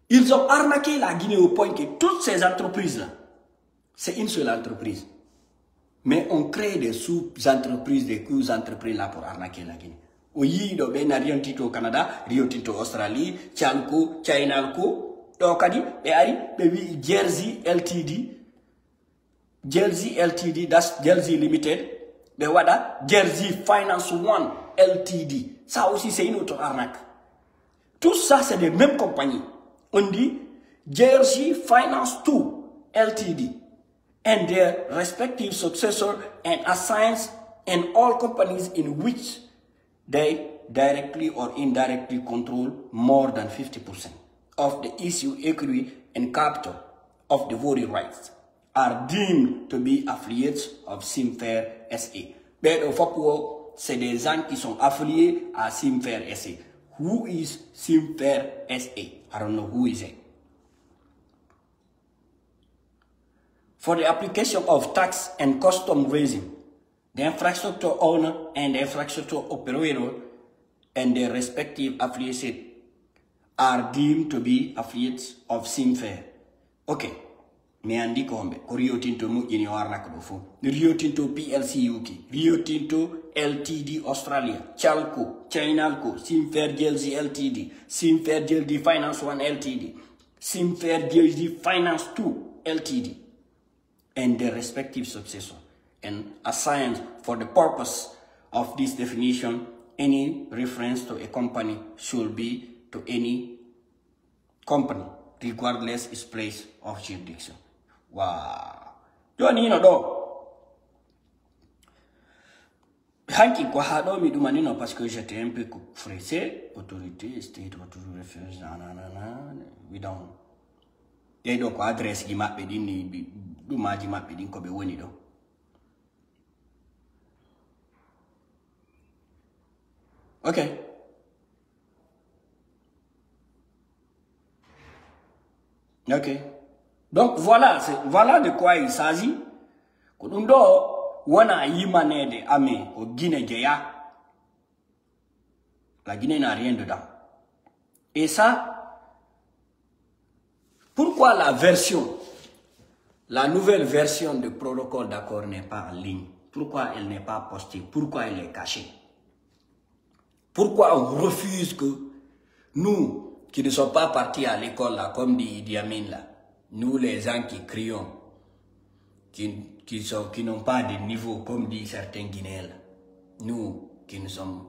Speaker 1: ils ont arnaqué la Guinée au point que toutes ces entreprises-là, c'est une seule entreprise. Mais on crée des sous-entreprises, des entreprises là pour arnaquer la Guinée. Oui, donc ben Rio Tinto au Canada, Rio Tinto Australie, Chalco, China Alco, donc oui, Jersey Ltd, that's Jersey Limited, mais voilà, Jersey Finance 1 Ltd. Ça aussi c'est une autre arnaque. Tout ça c'est des mêmes compagnies. On dit Jersey Finance 2 Ltd. And their respective successor and assigns and all companies in which they directly or indirectly control more than 50% of the issue, equity, and capital of the voting rights are deemed to be affiliates of Simfer SA. Mais au fait, c'est des gens qui sont affiliés à Simfer SA. Who is Simfer SA? I don't know who is it. For the application of tax and custom raising, the infrastructure owner and the infrastructure operator and their respective affiliates are deemed to be affiliates of Simfer. Okay. Me andi kombe, Rio Tinto mujini warna kudofu. Rio Tinto PLC UK, Rio Tinto Ltd Australia, Chalco, China Alco, Simfer Jersey Ltd, Simfer Jersey Finance 1 Ltd, Simfer Jersey Finance 2 Ltd. And their respective successor, and assigned for the purpose of this definition, any reference to a company should be to any company, regardless its place of jurisdiction. Wow. Johnny no do. Hanki kwa hado mi dumanino parce que j'étais un peu pressé. Autorité, state, autorité, reference, we don't. They don't ko adresse gi mabbe dinni dumaji mabbe din ko be woni do. Okay. Okay. Donc voilà de quoi il s'agit. Kudundo wana yimane de ame au Guinée Géa. La Guinée n'a rien dedans. Et ça, pourquoi la nouvelle version du protocole d'accord n'est pas en ligne? Pourquoi elle n'est pas postée? Pourquoi elle est cachée? Pourquoi on refuse que nous, qui ne sommes pas partis à l'école là, comme dit Idi Amin là, nous les gens qui crions, qui n'ont pas de niveau, comme dit certains Guinéens là, nous qui sont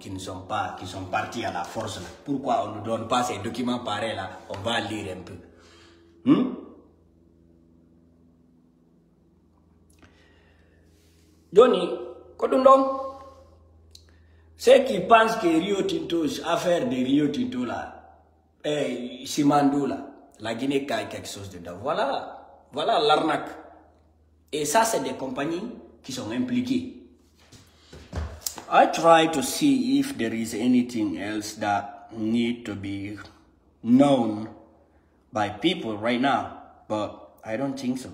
Speaker 1: partis à la force là, pourquoi on ne donne pas ces documents pareils là? On va lire un peu. Johnny, Kodundong, ceux qui pensent que Rio Tinto, affaire de Rio Tinto là, Simandou là, la Guinée a quelque chose dedans. Voilà l'arnaque. Et ça, c'est des compagnies qui sont impliquées. I try to see if there is anything else that need to be known by people right now, but I don't think so.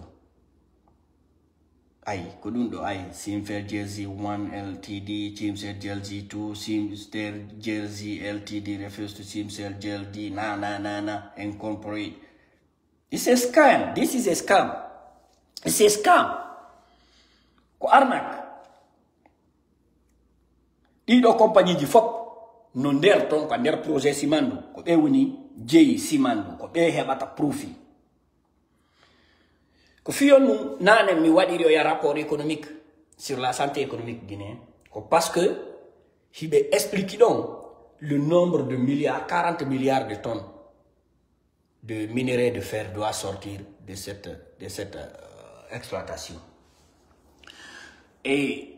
Speaker 1: Kudundo Simfer Jersey 1 LTD, Simfer Jersey 2, Simster Jersey LTD refers to Simfer Jersey, incorporate. It's a scam. This is a scam. It's a scam. Ko arnak. Dido compagnie di fop no nder ton ko nder projet simandu ko be woni jeyi simandu ko be hebata profit. Ko fiyon nane mi wadiri o ya rapport économique sur la santé économique guinéenne parce que il explique donc le nombre de milliards, 40 milliards de tonnes de minerais de fer doit sortir de cette exploitation. Et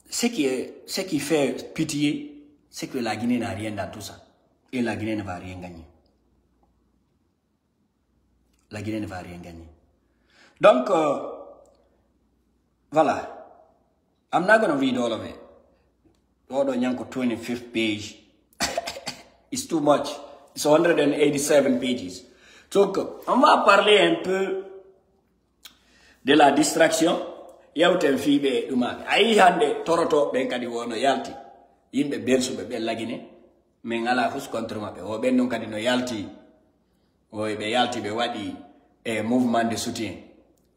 Speaker 1: ce qui fait pitié, c'est que la Guinée n'a rien dans tout ça. Et la Guinée ne va rien gagner. La Guinée ne va rien gagner. Donc, voilà. I'm not going to read all of it. All the 25th page. It's too much. It's 187 pages. Donc, on va parler un peu de la distraction. Yawten fibe dumabe. Ayi hande toroto ben kadi wono yalti. Yimbe belsuɓe ɓe la Guinée. Men ala hus contre maɓe. O ɓen non kadi no yalti. Ɓe yalti ɓe waɗi mouvement de soutien.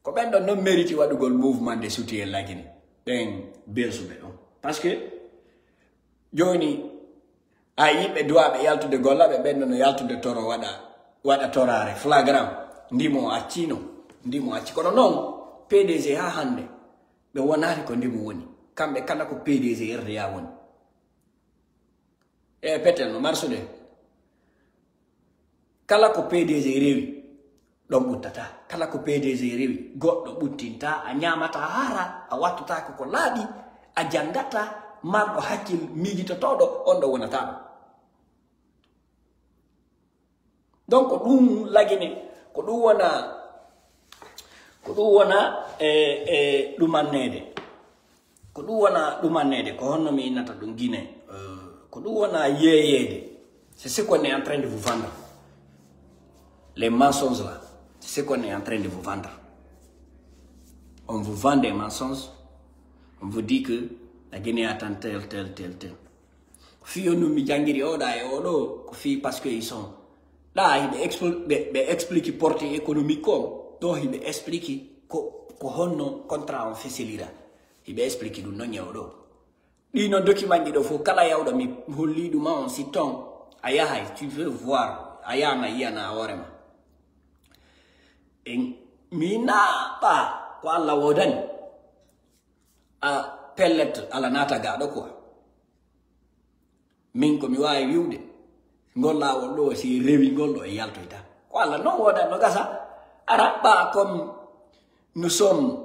Speaker 1: Ko ɓen ɗon non mérite waɗugol mouvement de soutien la Guinée. Ɓen belsuɓe ɗon. Parce que joni a yimɓe duwaɓe yaltude gollaɓe ɓen ɗon no yaltude toro waɗa torare flagrant. Ndimo accino. Ndimo acci. Kono noon PDG ha hande ɓe wonari ko ndimo woni. Kamɓe kala ko PDG RDA woni. Petel no marsude. Kala ko PDG rewi ɗon ɓuttata. Kala ko PDG rewi goɗɗo ɓuttinta, a ñamata hara, a wattata ko laaɓi, a jangata, marɗo hakkil miijitotoɗo on ɗo wonata ɗo. Donc ko ɗum lagine, ko ɗum wona ɗumannede. Ko ɗum wona ɗumannede, ko honno mi innata ɗum Guinée. Ko ɗum wona yeeyede. C'est ce qu'on est en train de vous vendre. Les mensonges là, c'est ce qu'on est en train de vous vendre. On vous vend des mensonges. On vous dit que la Guinée attend tel. Fiyo nous mi jangiri oda e odo, parce qu'ils sont là, ils expliquent portée économique comme. Donc il explique ko honno contrat on faisira. Il explique dum non yawdo. Li non document do fo kala yawdo mi holli dum on siton ayahay tu veux voir ayana yana orema. En mina pa ko Allah wodani a pellet ala nata gado ko. Min ko mi wawi wiwde ngolla wollo si rewi ngollo e yaltoyta. Ko Allah non wodani no gasa. Araba, comme nous sommes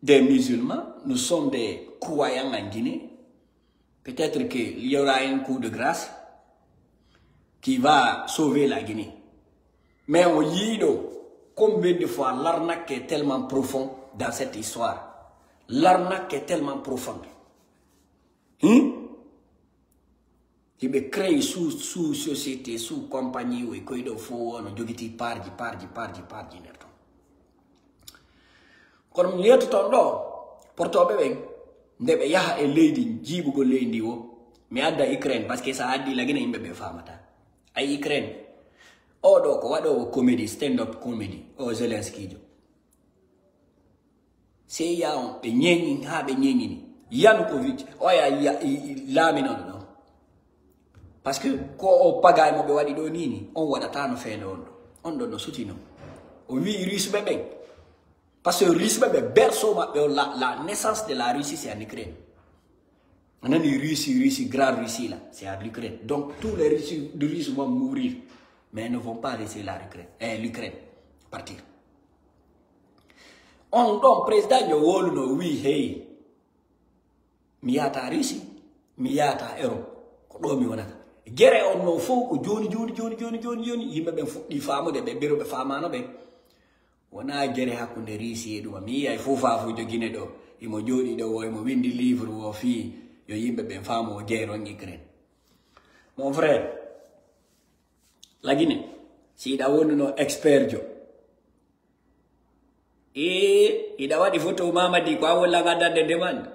Speaker 1: des musulmans, nous sommes des croyants en Guinée, peut-être qu'il y aura un coup de grâce qui va sauver la Guinée. Mais au Yido, combien de fois l'arnaque est tellement profonde dans cette histoire? L'arnaque est tellement profonde. Il be créé sous société, sous compagnie, où il faut jogiti parji nerton. Kono mi yettoton ɗo portoɓe ɓen nde ɓe yaha e leydi jiiɓugo leydi o mi adda Ukraine parce que sa addi la Guinée yimɓe ɓe famata. Ay Ukraine oɗo ko waɗowo comédie, stand up comédie o Zelensky jo. Sey ya on ɓe ñeñi ha ɓe ñeñini Yanukovych oya laaminono ɗo. Parce que ko o pagay mo be wadi do nini on wadata no feende on do no sutino o wi Russie bebe parce que Russie bebe berceau la naissance de la Russie c'est en Ukraine. On a dit Russie grande Russie là c'est en Ukraine. Donc tous les Russes vont mourir mais ils ne vont pas laisser l'Ukraine partir. On donc président yo wolu no wi hey mi yata Russie mi yata Europe ko do mi wonata gere on no fo ko joni yimbe ben fuddi faamude be bero be faamano be wona gere hakkunde Russie e dum mi ay fofa fu jogine do imo jodi do wo imo windi livre wo fi yo yimbe ben famo guerre en Ukraine. Mon frère, la Guinée, si da wonno expert jo. E ida wadi photo Mamadi ko wala ngada de demande.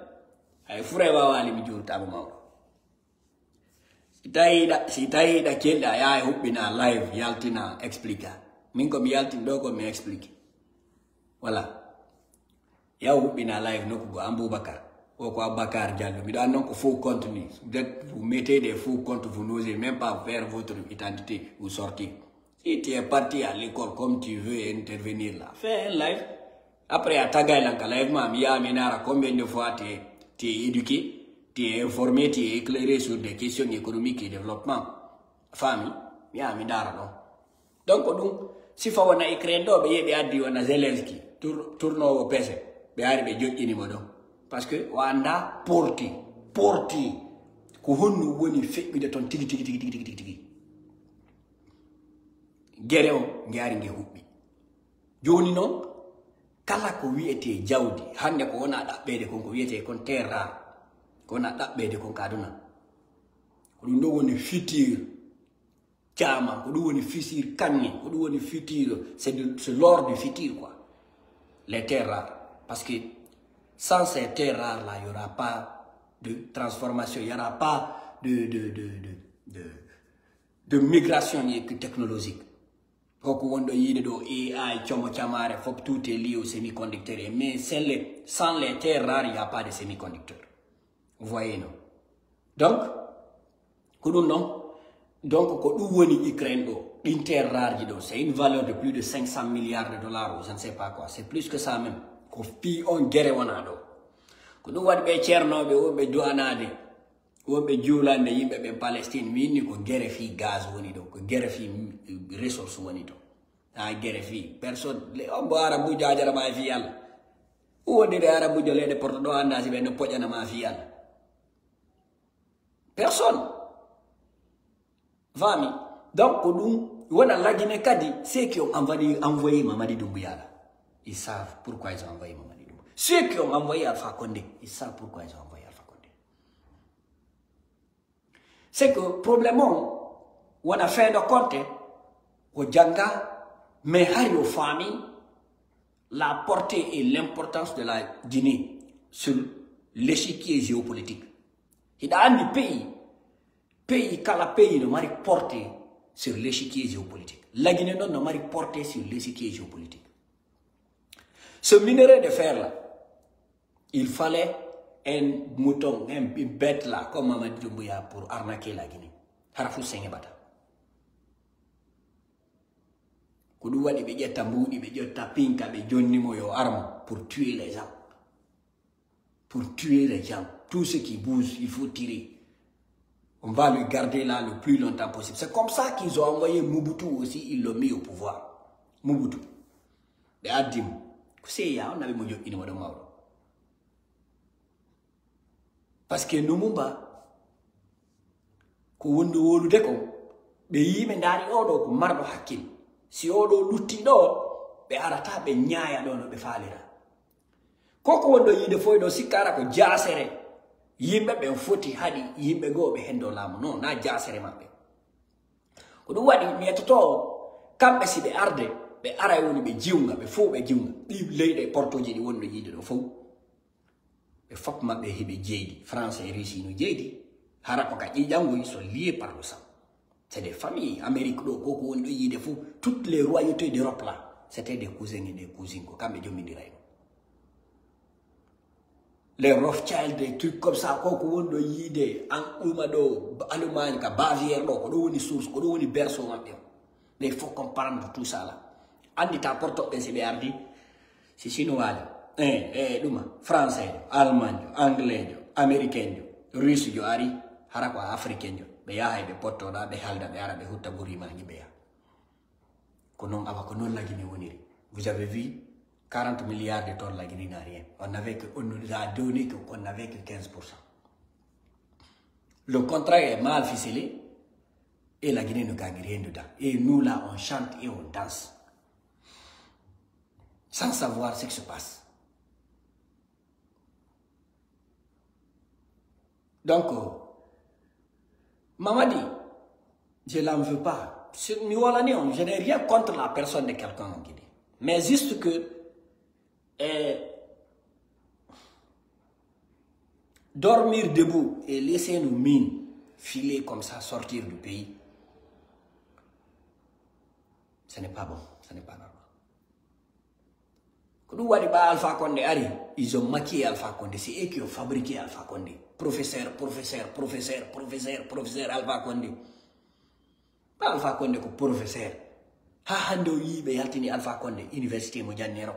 Speaker 1: Ay fure wa wali mi jurta ba mawdo. Si tayi da kenda ya hubbina live yaltina explica. Min ko mi yaltin do ko mi explique. Voilà. Ya hubbina live no ko Aboubakar. Ou quoi Bakar Diallo. Mais non que faux contenu. Vous mettez des faux comptes, vous n'osez même pas faire votre identité, vous sortez. Si tu es parti à l'école comme tu veux intervenir là, fais un live. Après, à ta gagne, combien de fois tu es éduqué, tu es informé, tu es éclairé sur des questions économiques et développement. Famille, donc, si faut on a écrit d'eau, on a Zelensky, tourne au PC, parce que Wanda porti, ko honno woni feɓɓide ton tigi. Gere o ngiari nge huɓɓi. Joni non, kala ko wiyete jawdi, hande ko wona ɗaɓɓede kon ko wiyete kon terre rare, ko wona ɗaɓɓede kon kaduna. Ko ɗum ɗo woni futur Chama, ko ɗum woni futur Kanye, ko ɗum woni futur, c'est l'or du futur quoi. Les terres rares. Parce que sans ces terres rares là, il n'y aura pas de transformation, il n'y aura pas de migration technologique. AI, tout est lié aux semi-conducteurs. Mais sans les terres rares, il n'y a pas de semi-conducteurs. Vous voyez, non? Donc, une terre rare, c'est une valeur de plus de 500 milliards de dollars, ou je ne sais pas quoi. C'est plus que ça même. Ko fi on gere wona do ko dum wadi be cernobe wobe duanade wobe julande yimbe be Palestine minni ko gere fi gaz woni do ko gere fi resource woni do a gere fi personne le ombo arabu jaajara ma fi yalla wodi de arabu jole de porto do anda si be no pojana ma fi yalla personne vami donc ko dum wona lagine kadi c'est qui ont envoyé Mamadi Doumbouya. Ils savent pourquoi ils ont envoyé Mamadi Doumbouya. Ceux qui ont envoyé Alpha Condé, ils savent pourquoi ils ont envoyé Alpha Condé. C'est que, probablement, on a fait de compte, au Djanga, mais aux familles, la portée et l'importance de la Guinée sur l'échiquier géopolitique. Il y a un pays, quand le pays ne m'a porté sur l'échiquier géopolitique. La Guinée ne m'a porté sur l'échiquier géopolitique. Ce minerai de fer là, il fallait un mouton, une bête là, comme Mamadi Doumbouya pour arnaquer la Guinée. Harafou Sengebata. Koudoua de Bédia Tambou, de Bédia Tapinka, de Johnny Moyo arme pour tuer les gens. Pour tuer les gens. Tout ce qui bouge, il faut tirer. On va le garder là le plus longtemps possible. C'est comme ça qu'ils ont envoyé Mobutu aussi, ils l'ont mis au pouvoir. Mobutu. De Adim. Parce que nous mumba ko wondo wolude ko be yime ndari odo ko mardo hakkil si odo lutti do be arata be nyaaya do no be falira koko wondo yide foydo sikara ko jasere yimbe be foti hadi yimbe go be hendo lamu non na jasere mabbe ko dum wadi mi etoto kambe si be arde be ara woni be jiwnga be fo be jiwnga di leyde portoji di wondo yide do fo be fop mabbe hebe jeedi français russie no jeedi hara ko ka jango ils sont liés par le sang c'est des familles Amérique do koko wondo yide fo toutes les royautés d'Europe là c'était des cousins et des cousines ko kambe jomindira les Rothschild des trucs comme ça koko wondo yide en umado Allemagne ka Bavière do ko do woni source ko do woni berceau mabbe mais il faut comprendre tout ça là. Andi ta porto be sebe ardi si chinois duma français allemand anglais américain russe jo ari hara ko africain jo be yahay be porto da be halda be ara be hutta burima ni be ya ko non aba ko non la Guinée woniri vous avez vu 40 milliards de tonnes la Guinée n'a rien on nous a donné qu'on n'avait que 15%. Le contrat est mal ficelé et la Guinée ne gagne rien dedans et nous là on chante et on danse sans savoir ce qui se passe. Donc, Mamadi, je ne l'en veux pas. Je n'ai rien contre la personne de quelqu'un en Guinée. Mais juste que dormir debout et laisser nos mines filer comme ça, sortir du pays, ce n'est pas bon, ce n'est pas normal. Quand Alpha Condé arrive, ils ont maquillé Alpha Condé, c'est eux qui ont fabriqué Alpha Condé. Professeur Alpha Condé. Pas Alpha Condé que professeur. Ha hande yibe yaltini Alpha Condé, université mo jannero.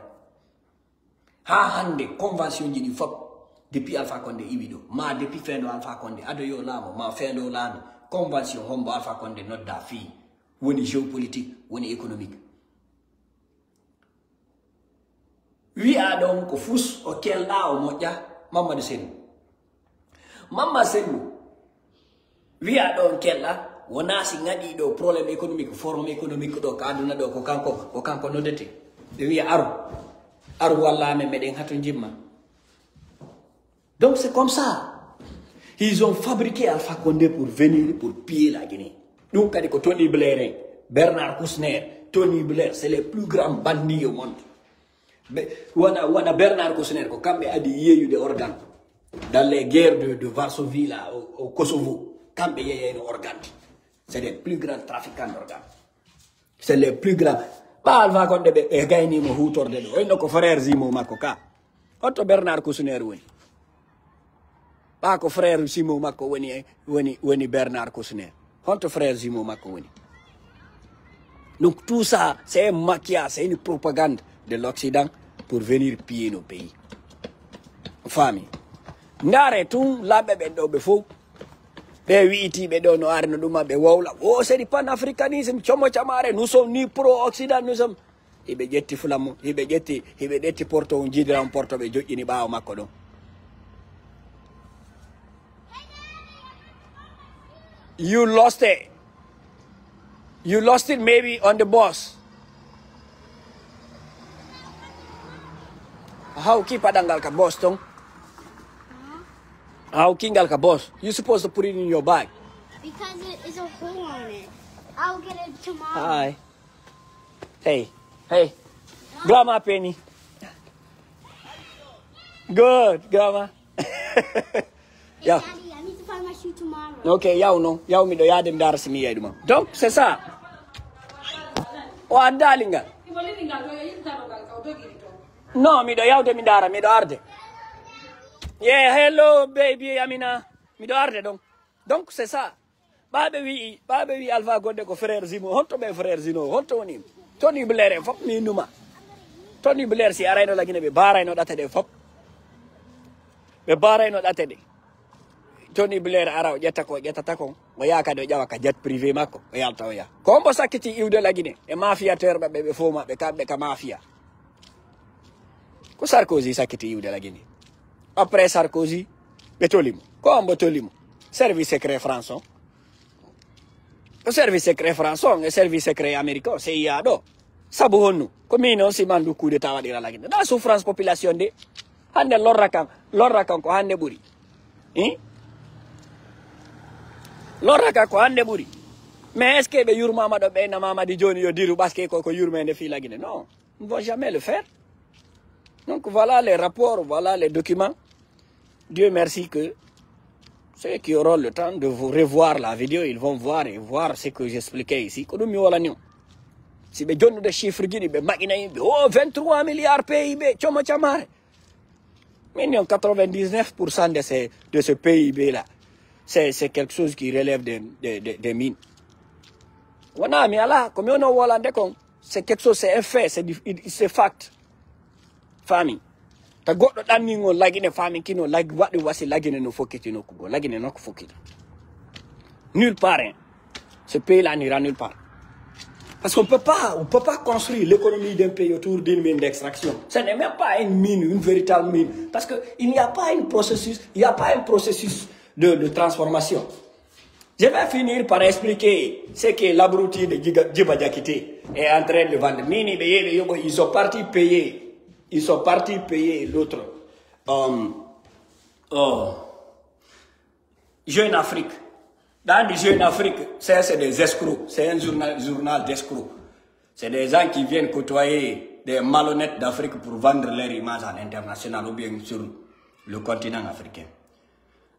Speaker 1: Ha hande convention jini fop. Depuis Alpha Condé ibido, ma depuis fin de Alpha Condé, ado yo lamo, ma fin de lamo, convention hombo Alpha Condé not da fi, woni géopolitique, woni économique. Oui a donc fous auquel là au moja, Mamadou Senou. Mama Senou, oui a donc quel là, on a si ngadi do problème économique, forum économique do kaduna do ko kanko no dete. Oui aru wala me meden hatu jimma. Donc c'est comme ça. Ils ont fabriqué Alpha Condé pour venir, pour piller la Guinée. Donc, quand Tony Blair, Bernard Kouchner, Tony Blair, c'est les plus grands bandits au monde. Wana Bernard Kouchner, quand il a dit des organes, dans les guerres de Varsovie, là, au Kosovo, quand il y a des organes, c'est les plus grands trafiquants d'organes. C'est les plus grands. Pas Alpha Condé, il y a des gens qui frère Zimo Makoka. Otto Bernard Kouchner, oui. Pas que frère Zimo Mako woni Bernard Kouchner. Honte frère Zimo Mako woni. Donc tout ça, c'est un maquillage, c'est une propagande de l'Occident pour venir piller nos pays. Famille. Ndare tout la bebe do be fo. Be wiiti be do no arno duma be wawla. Oh c'est du panafricanisme chomo chamare, nous sommes ni pro-Occident, nous sommes ibe jetti fulamo, ibe detti porto on jidram porto be jojini baaw makko don. You lost it. You lost it maybe on the bus. How keep padangal ka boss tong? How kingal ka boss? You supposed to put it in your bag.
Speaker 2: Because it's a hole on it. I'll get it tomorrow.
Speaker 1: Hi. Hey. Grandma Penny. Good, Grandma. Yeah.
Speaker 2: Daddy, I need to find my shoe tomorrow.
Speaker 1: Ok, yaw mi do yadem dar simi yeduma. Donc c'est ça. O adalinga. No, mi do yawde mi dara, mi do arde. Yeah, hello baby Amina. Mi do arde donc. Donc c'est ça. Babe wi Alpha Condé ko frère Zimo, honto be frère Zino, honto woni. Tony Blair fop mi numa. Tony Blair si arayno la Guinée be barayno datede fop. Be barayno datede. Tony Blair araw ƴettata kon o yaaka do ƴawa ka jet privé makko o yalta o ya kombo sakkiti iwde la Guinée e mafiateur ɓe fo maɓɓe kamɓe ka mafia ko Sarkozy sakkiti iwde la Guinée après Sarkozy ɓe tolimo ko ombo tolimo service secret France o service secret France on e service secret américain CIA ɗo sabu honnu ko min on siman du coup d'état waɗira la Guinée da souffrance population de hande lorra kan ko hande ɓuuri lorraka ko hande ɓuri mais est ce que ɓe yurmama ɗo ɓeyna mamadi joni yo diru ɓaske ko yurmede fi la Guinée non ils ne vont jamais le faire. Donc voilà les rapports, voilà les documents. Dieu merci que ceux qui auront le temps de vous revoir la vidéo, ils vont voir et voir ce que j'expliquais ici. Si vous avez des chiffres, oh 23 milliards PIB, mais 99% de ce PIB-là, c'est quelque chose qui relève des mines. C'est quelque chose, c'est un fait, c'est fact. Famille. Ta goɗɗo ɗanningol lagine fami kino lag waɗi wasi lagine no fokkitino kugo lagine no ko fokkita nulle part hein. Ce pays là n'ira nulle part parce qu'on peut pas construire l'économie d'un pays autour d'une mine d'extraction. Ce n'est même pas une mine, une véritable mine, parce que il n'y a pas un processus, de transformation. Je vais finir par expliquer ce que l'abruti de Djiba Diakité est en train de vendre. Ils sont partis payer. Ils sont partis payer l'autre. Jeune Afrique. Dans les Jeunes Afrique, c'est des escrocs. C'est un journal d'escrocs. C'est des gens qui viennent côtoyer des malhonnêtes d'Afrique pour vendre leur image à l'international ou bien sur le continent africain.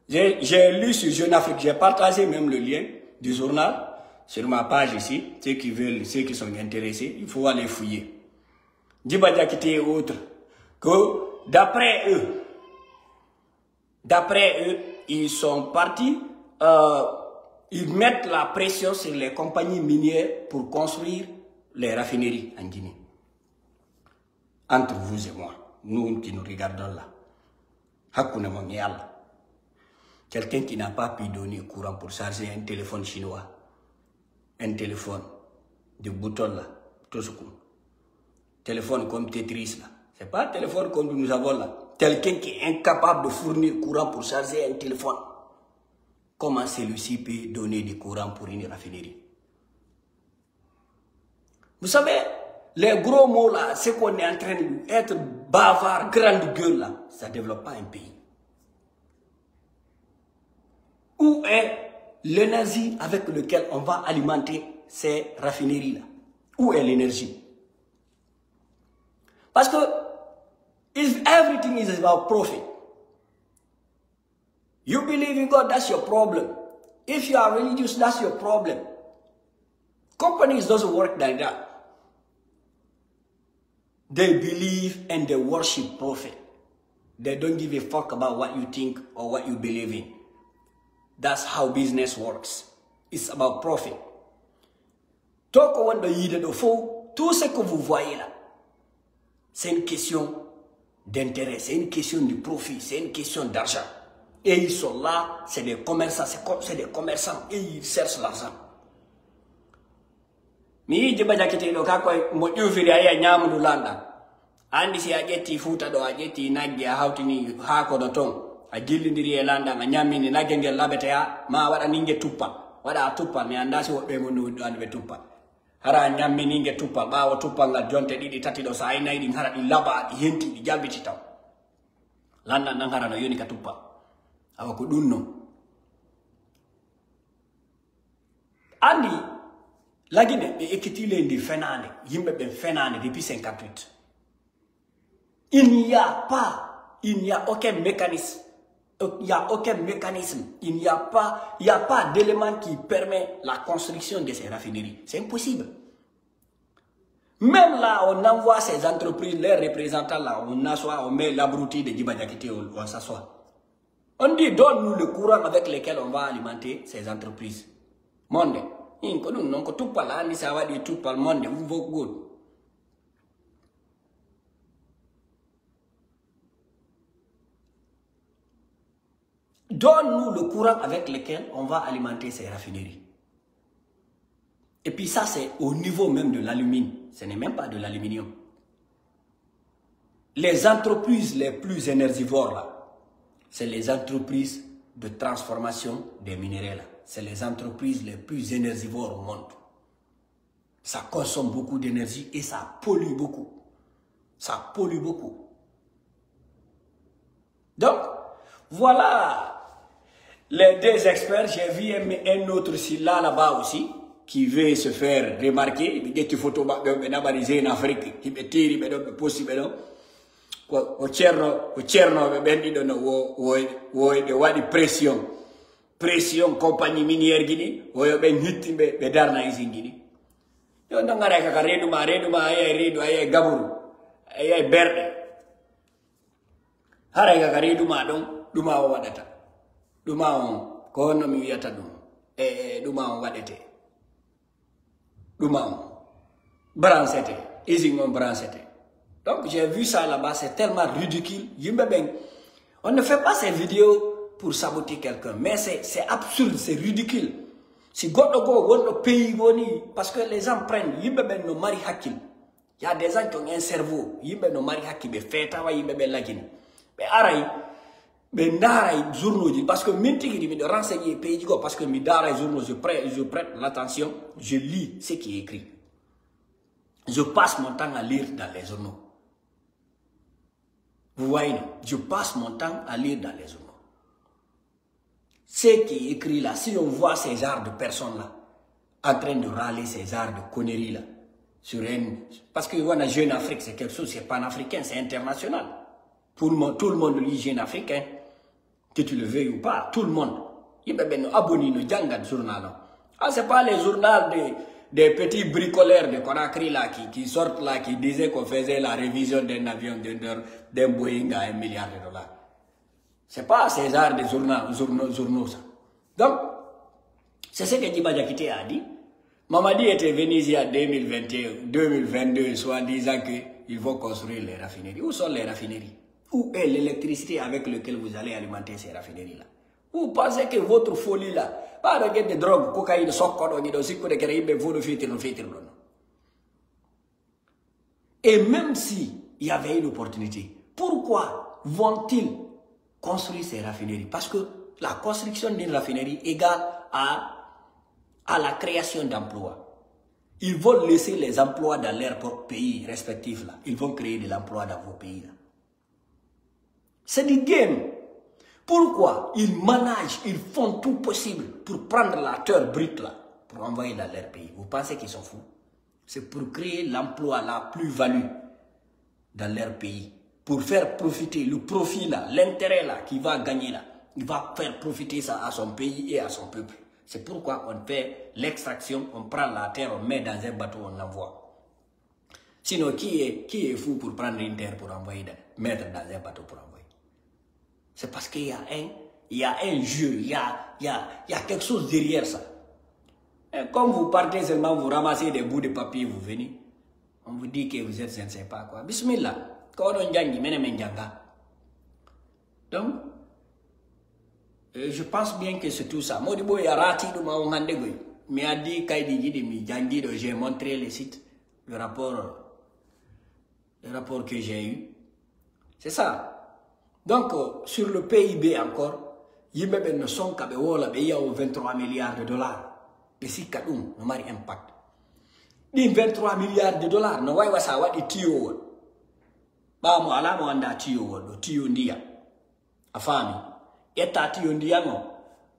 Speaker 1: J'ai lu sur Jeune Afrique, j'ai partagé même le lien du journal sur ma page ici. Ceux qui veulent, ceux qui sont intéressés, il faut aller fouiller. Djiba Diakité et autres, que d'après eux, ils sont partis, ils mettent la pression sur les compagnies minières pour construire les raffineries en Guinée. Entre vous et moi, nous qui nous regardons là, Hakuna Mongial, quelqu'un qui n'a pas pu donner courant pour charger un téléphone chinois, un téléphone de bouton là, tout ce qu'on. Téléphone comme Tetris là. C'est pas un téléphone comme nous avons là. Quelqu'un qui est incapable de fournir courant pour charger un téléphone. Comment celui-ci peut donner du courant pour une raffinerie? Vous savez, les gros mots là, ce qu'on est en train d'être bavard, grande gueule là, ça ne développe pas un pays. Où est l'énergie avec laquelle on va alimenter ces raffineries là? Où est l'énergie? Parce que if everything is about profit, you believe in God, that's your problem. If you are religious, that's your problem. Companies doesn't work like that. They believe and they worship profit. They don't give a fuck about what you think or what you believe in. That's how business works. It's about profit. Tout ce que vous voyez là, c'est une question d'intérêt, c'est une question de profit, c'est une question d'argent. Et ils sont là, c'est des commerçants, c'est des commerçants et ils cherchent l'argent. Mi je baja kete do ka koy mo ƴufiri aya ñamudu landa andi si a ƴetti fuuta ɗo a ƴetti nagge a hawtini haako ɗo ton a jillidiri e landa a ñammini nagge ngel laɓeteya ma waɗa ni nge tuppa waɗa a tuppa mi anda si woɓɓe mo no andi ɓe tuppa hara a ñammini nge tuppa ɓawo tuppal ngal jonte ɗiɗi tati ɗo sa aynayi ɗin hara ɗi laɓa ɗi henti ɗi jalbiti taw landa nan hara no yoni ka tuppa awa ko ɗum non andi Lagine est équitillé de Fenane, Yimbe Fenane depuis 58. Il n'y a aucun mécanisme. Il n'y a aucun mécanisme. Il n'y a pas d'élément qui permet la construction de ces raffineries. C'est impossible. Même là, on envoie ces entreprises, les représentants là, on met l'abruti de Djiba Diakité, on s'assoit. On dit, donne-nous le courant avec lequel on va alimenter ces entreprises. Monde. In ko dum non ko tuppal andi sa wadi tuppal monde vous good. Donne-nous le courant avec lequel on va alimenter ces raffineries. Et puis ça c'est au niveau même de l'alumine, ce n'est même pas de l'aluminium. Les entreprises les plus énergivores là, c'est les entreprises de transformation des minéraux là. C'est les entreprises les plus énergivores au monde. Ça consomme beaucoup d'énergie et ça pollue beaucoup. Ça pollue beaucoup. Donc, voilà les deux experts. J'ai vu un autre là-bas aussi qui veut se faire remarquer. Il dit qu'il faut en Afrique. Il me tire, il me possible. Au Tcherno, pression compagnie minière Guinée, oyo ben hitimbe be darna isi Guinée. Yo ndangara kaka reduma ay gaburu ay berde. Hara kaka reduma don duma o wadata. Duma on ko no mi yata dum. Duma on wadete. Duma on brancete, isi on brancete. Donc j'ai vu ça là-bas, c'est tellement ridicule. Yimbe ben on ne fait pas ces vidéos pour saboter quelqu'un. Mais c'est absurde, c'est ridicule. Si Godogo, votre pays, parce que les gens prennent, ils no mari hakil. Il y a des gens qui ont un cerveau, ils no mari hakil, mais fait travail, ils lagin. Mais araï, mais n'araï, journaux, parce que m'intégrer, de renseigner pays, parce que mi d'araï, journaux, je prête l'attention, je lis ce qui est écrit. Je passe mon temps à lire dans les journaux. Vous voyez, je passe mon temps à lire dans les journaux. Ce qui est écrit là, si on voit ces genres de personnes-là, en train de râler ces genres de conneries là, sur parce que voilà, Jeune Afrique, c'est quelque chose, c'est panafricain, c'est international. Tout le monde lit Jeune Africain, que tu le veuilles ou pas, tout le monde. Il y a des abonnés de journal. Ah, c'est pas les journaux des petits bricoleurs de Conakry là qui sortent là, qui disaient qu'on faisait la révision d'un avion d'un Boeing à $1 milliard. C'est pas ces genres de journaux ça. Donc, c'est ce que Djiba Diakité a dit. Mamadi était venu ici en 2021, 2022, soit disant qu'ils vont construire les raffineries. Où sont les raffineries? Où est l'électricité avec laquelle vous allez alimenter ces raffineries-là? Vous pensez que votre folie là, pas de drogue, cocaïne, et même si il y avait une opportunité, pourquoi vont-ils construire ces raffineries? Parce que la construction d'une raffinerie égale à la création d'emplois. Ils vont laisser les emplois dans leur pays respectifs là. Ils vont créer de l'emploi dans vos pays là. C'est du game. Pourquoi ils managent, ils font tout possible pour prendre la terre brute là, pour envoyer dans leur pays? Vous pensez qu'ils sont fous? C'est pour créer l'emploi, la plus-value dans leur pays. Pour faire profiter le profit là, l'intérêt là qu'il va gagner là. Il va faire profiter ça à son pays et à son peuple. C'est pourquoi on fait l'extraction, on prend la terre, on met dans un bateau, on l'envoie. Sinon, qui est fou pour prendre une terre pour envoyer, mettre dans un bateau pour envoyer? C'est parce qu'il y a un jeu, il y a quelque chose derrière ça. Et comme vous partez seulement, vous ramassez des bouts de papier, vous venez, on vous dit que vous êtes, je ne sais pas quoi. Bismillah. Donc, je pense bien que c'est tout ça. Modibo Yarati de Maoumandegoy. Mais a dit j'ai montré les sites, le rapport que j'ai eu. C'est ça. Donc, sur le PIB encore, il y a une somme qui est 23 milliards de dollars. Et si Kadoum, nous avons un impact. Il 23 milliards de dollars, nous avons un tio. Bah, moi, là, moi, on a tio ndia. A famille. Et ta tio ndia,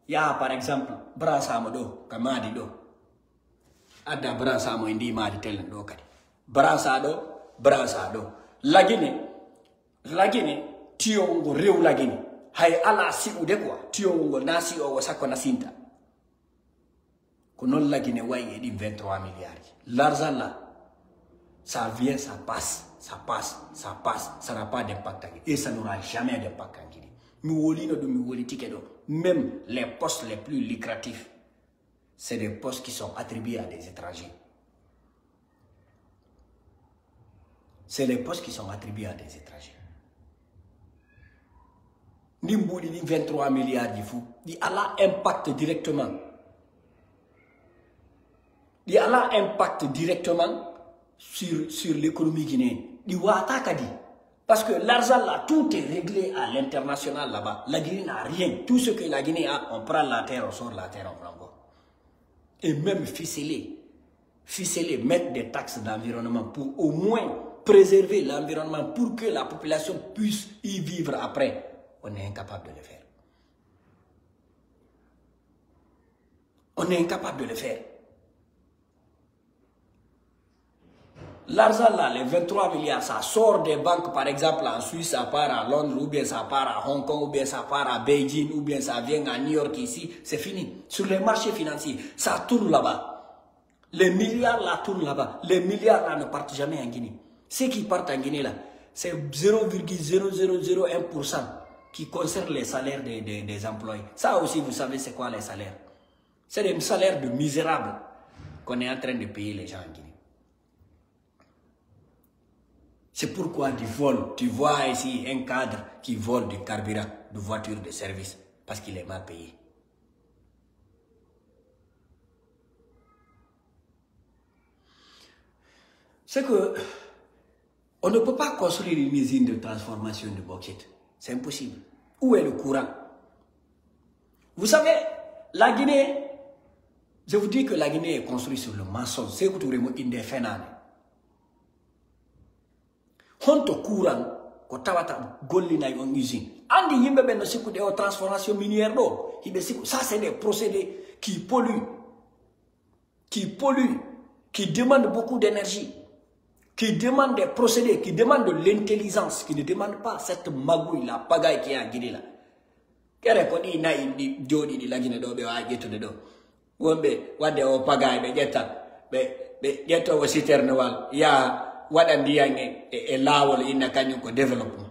Speaker 1: il y a par exemple, Brassamo do, Kamadi do. Ada Brassamo indi madi telen do kadi. Brassado. La Guinée, tio ngo rew la Guinée. Hay ala si ou de quoi, tio ngo nasi o wasako nasinta. Konon la Guinée waye di 23 milliards. L'argent là, ça vient, ça passe, ça n'a pas d'impact et ça n'aura jamais d'impact en Guinée. Même les postes les plus lucratifs, c'est des postes qui sont attribués à des étrangers. C'est les postes qui sont attribués à des étrangers. Nimbouli dit 23 milliards de fous. Il a l'impact directement. Il a l'impact directement sur l'économie guinéenne. Il a dit. Parce que l'argent là, tout est réglé à l'international là-bas. La Guinée n'a rien. Tout ce que la Guinée a, on prend la terre, on sort la terre, on renvoie. Et même ficeler, mettre des taxes d'environnement pour au moins préserver l'environnement pour que la population puisse y vivre après. On est incapable de le faire. On est incapable de le faire. L'argent là, les 23 milliards, ça sort des banques, par exemple en Suisse, ça part à Londres, ou bien ça part à Hong Kong, ou bien ça part à Beijing, ou bien ça vient à New York ici, c'est fini. Sur les marchés financiers, ça tourne là-bas. Les milliards là tournent là-bas. Les milliards là ne partent jamais en Guinée. Ceux qui partent en Guinée là, c'est 0,0001% qui concerne les salaires des employés. Ça aussi, vous savez c'est quoi les salaires? C'est des salaires de misérables qu'on est en train de payer les gens en Guinée. C'est pourquoi du vol, tu vois ici un cadre qui vole du carburant de voiture de service parce qu'il est mal payé. C'est que on ne peut pas construire une usine de transformation de bauxite. C'est impossible. Où est le courant? Vous savez, la Guinée, je vous dis que la Guinée est construite sur le mensonge. C'est que tu remontes indéfinable. Honto courant ko tawata gollina yon usine andi yimbe ben no sikkude o transformation minière do Ça, c'est des procédés qui polluent, qui demandent beaucoup d'énergie, qui demandent des procédés, qui demandent de l'intelligence, qui ne demandent pas cette magouille, la pagaille qui est en Guinée là. Kere ko di na indi jodi di lagine do be wa gettude do wonbe wadde o pagaay be jettat be jetto o citerne wal ya wadandi yange e lawol inna kanyum ko développement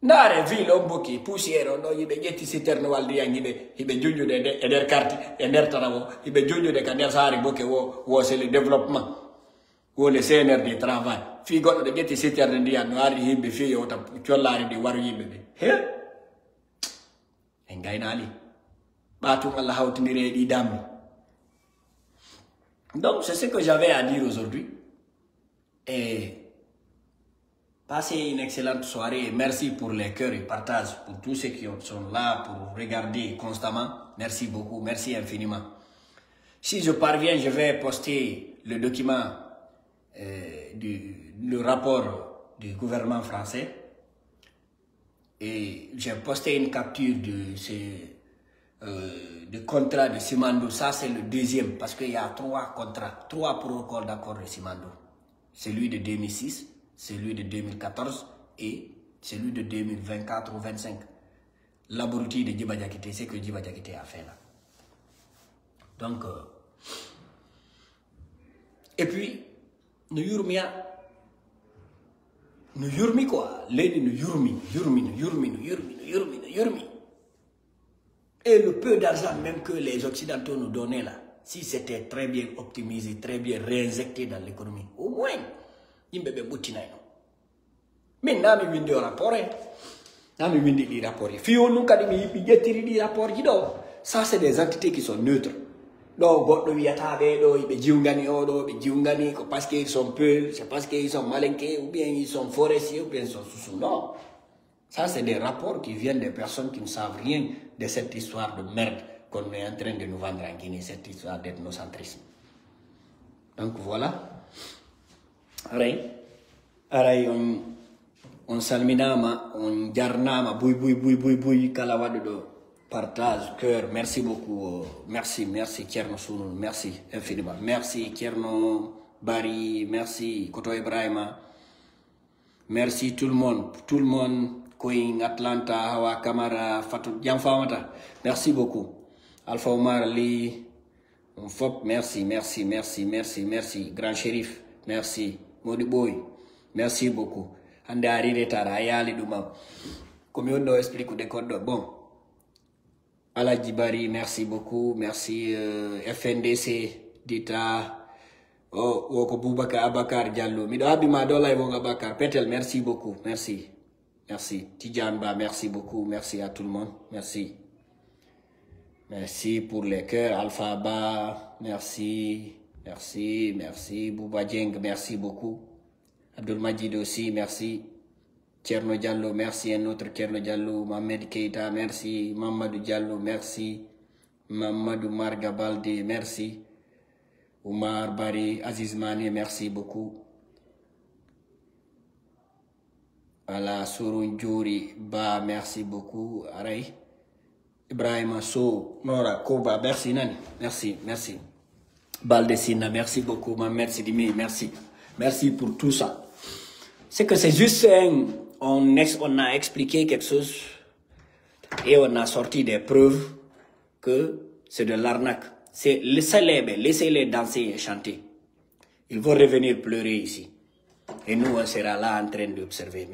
Speaker 1: ndare ville on bokki poussière on do yibe jetti citerne wal di yangi be hibe jonjude e der carte e der tarawo hibe jonjude ka der saari bokke wo c'est le développement wo le CNR du travail fi goddo de jetti citerne ndi no ari himbe fi yo ta ciollari di waru yimbe be he en gaynali batu Allah hawtindire di dammi. Donc c'est ce que j'avais à dire aujourd'hui et passez une excellente soirée. Merci pour les cœurs et partages pour tous ceux qui sont là pour regarder constamment. Merci beaucoup, merci infiniment. Si je parviens, je vais poster le document le rapport du gouvernement français et j'ai posté une capture de contrat de Simandou. Ça c'est le deuxième parce qu'il y a 3 contrats, 3 protocoles d'accord de Simandou. Celui de 2006, celui de 2014 et celui de 2024 ou 25. L'abruti de Djiba Diakité, c'est que Djiba Diakité a fait là. Donc, et puis, nous yurmi quoi, l'aide nous yurmi. Et le peu d'argent même que les Occidentaux nous donnaient là, si c'était très bien optimisé, très bien réinjecté dans l'économie, au moins, il me boutina. Mais n'a mi windi rapport, n'a mi windi di rapport. Fio nous quand mi jettiri di rapport ça c'est des entités qui sont neutres. Donc goddo wiata be do be jiungani o do be jiungani ko parce qu'ils sont peu, c'est parce qu'ils sont malinqués ou bien ils sont forestiers ou bien ils sont sous. Non. Ça c'est des rapports qui viennent des personnes qui ne savent rien de cette histoire de merde qu'on est en train de nous vendre en Guinée, cette histoire d'ethnocentrisme. Donc voilà. Aray on salminama, on jarnama, bouy, kalawade do partage, cœur, merci beaucoup, merci Thierno Sounou, merci infiniment, merci Thierno Bari, merci Koto Ibrahima, merci tout le monde, Koing, Atlanta, Hawa Kamara, Fatou Diamfamata, merci beaucoup, Alpha Omar Li, Fop, merci, Grand Shérif, merci, Modi Boy, merci beaucoup. Ande arire tara yali duma comme on nous explique des codes bon Ala Djibari merci beaucoup merci FNDC Dita ko Boubaka Abakar Diallo mi do abima do lay won Abakar Petel merci beaucoup merci Tidjane Ba merci beaucoup merci à tout le monde merci pour les cœurs Alpha Ba merci Bouba Dieng merci beaucoup Abdul Majid aussi, merci. Thierno Diallo, merci. Un autre Thierno Diallo. Mohamed Keita, merci. Mamadou Diallo, merci. Mamadou Marga Balde, merci. Oumar Bari, Aziz Mane, merci beaucoup. Ala Surun Djouri Ba, merci beaucoup. Aray. Ibrahim So, Nora Koba, merci Nani, merci. Balde Sina, merci beaucoup. Mohamed Sidimi, merci. Merci pour tout ça. C'est que c'est juste on a expliqué quelque chose et on a sorti des preuves que c'est de l'arnaque. Laissez-les danser et chanter. Ils vont revenir pleurer ici. Et nous, on sera là en train d'observer.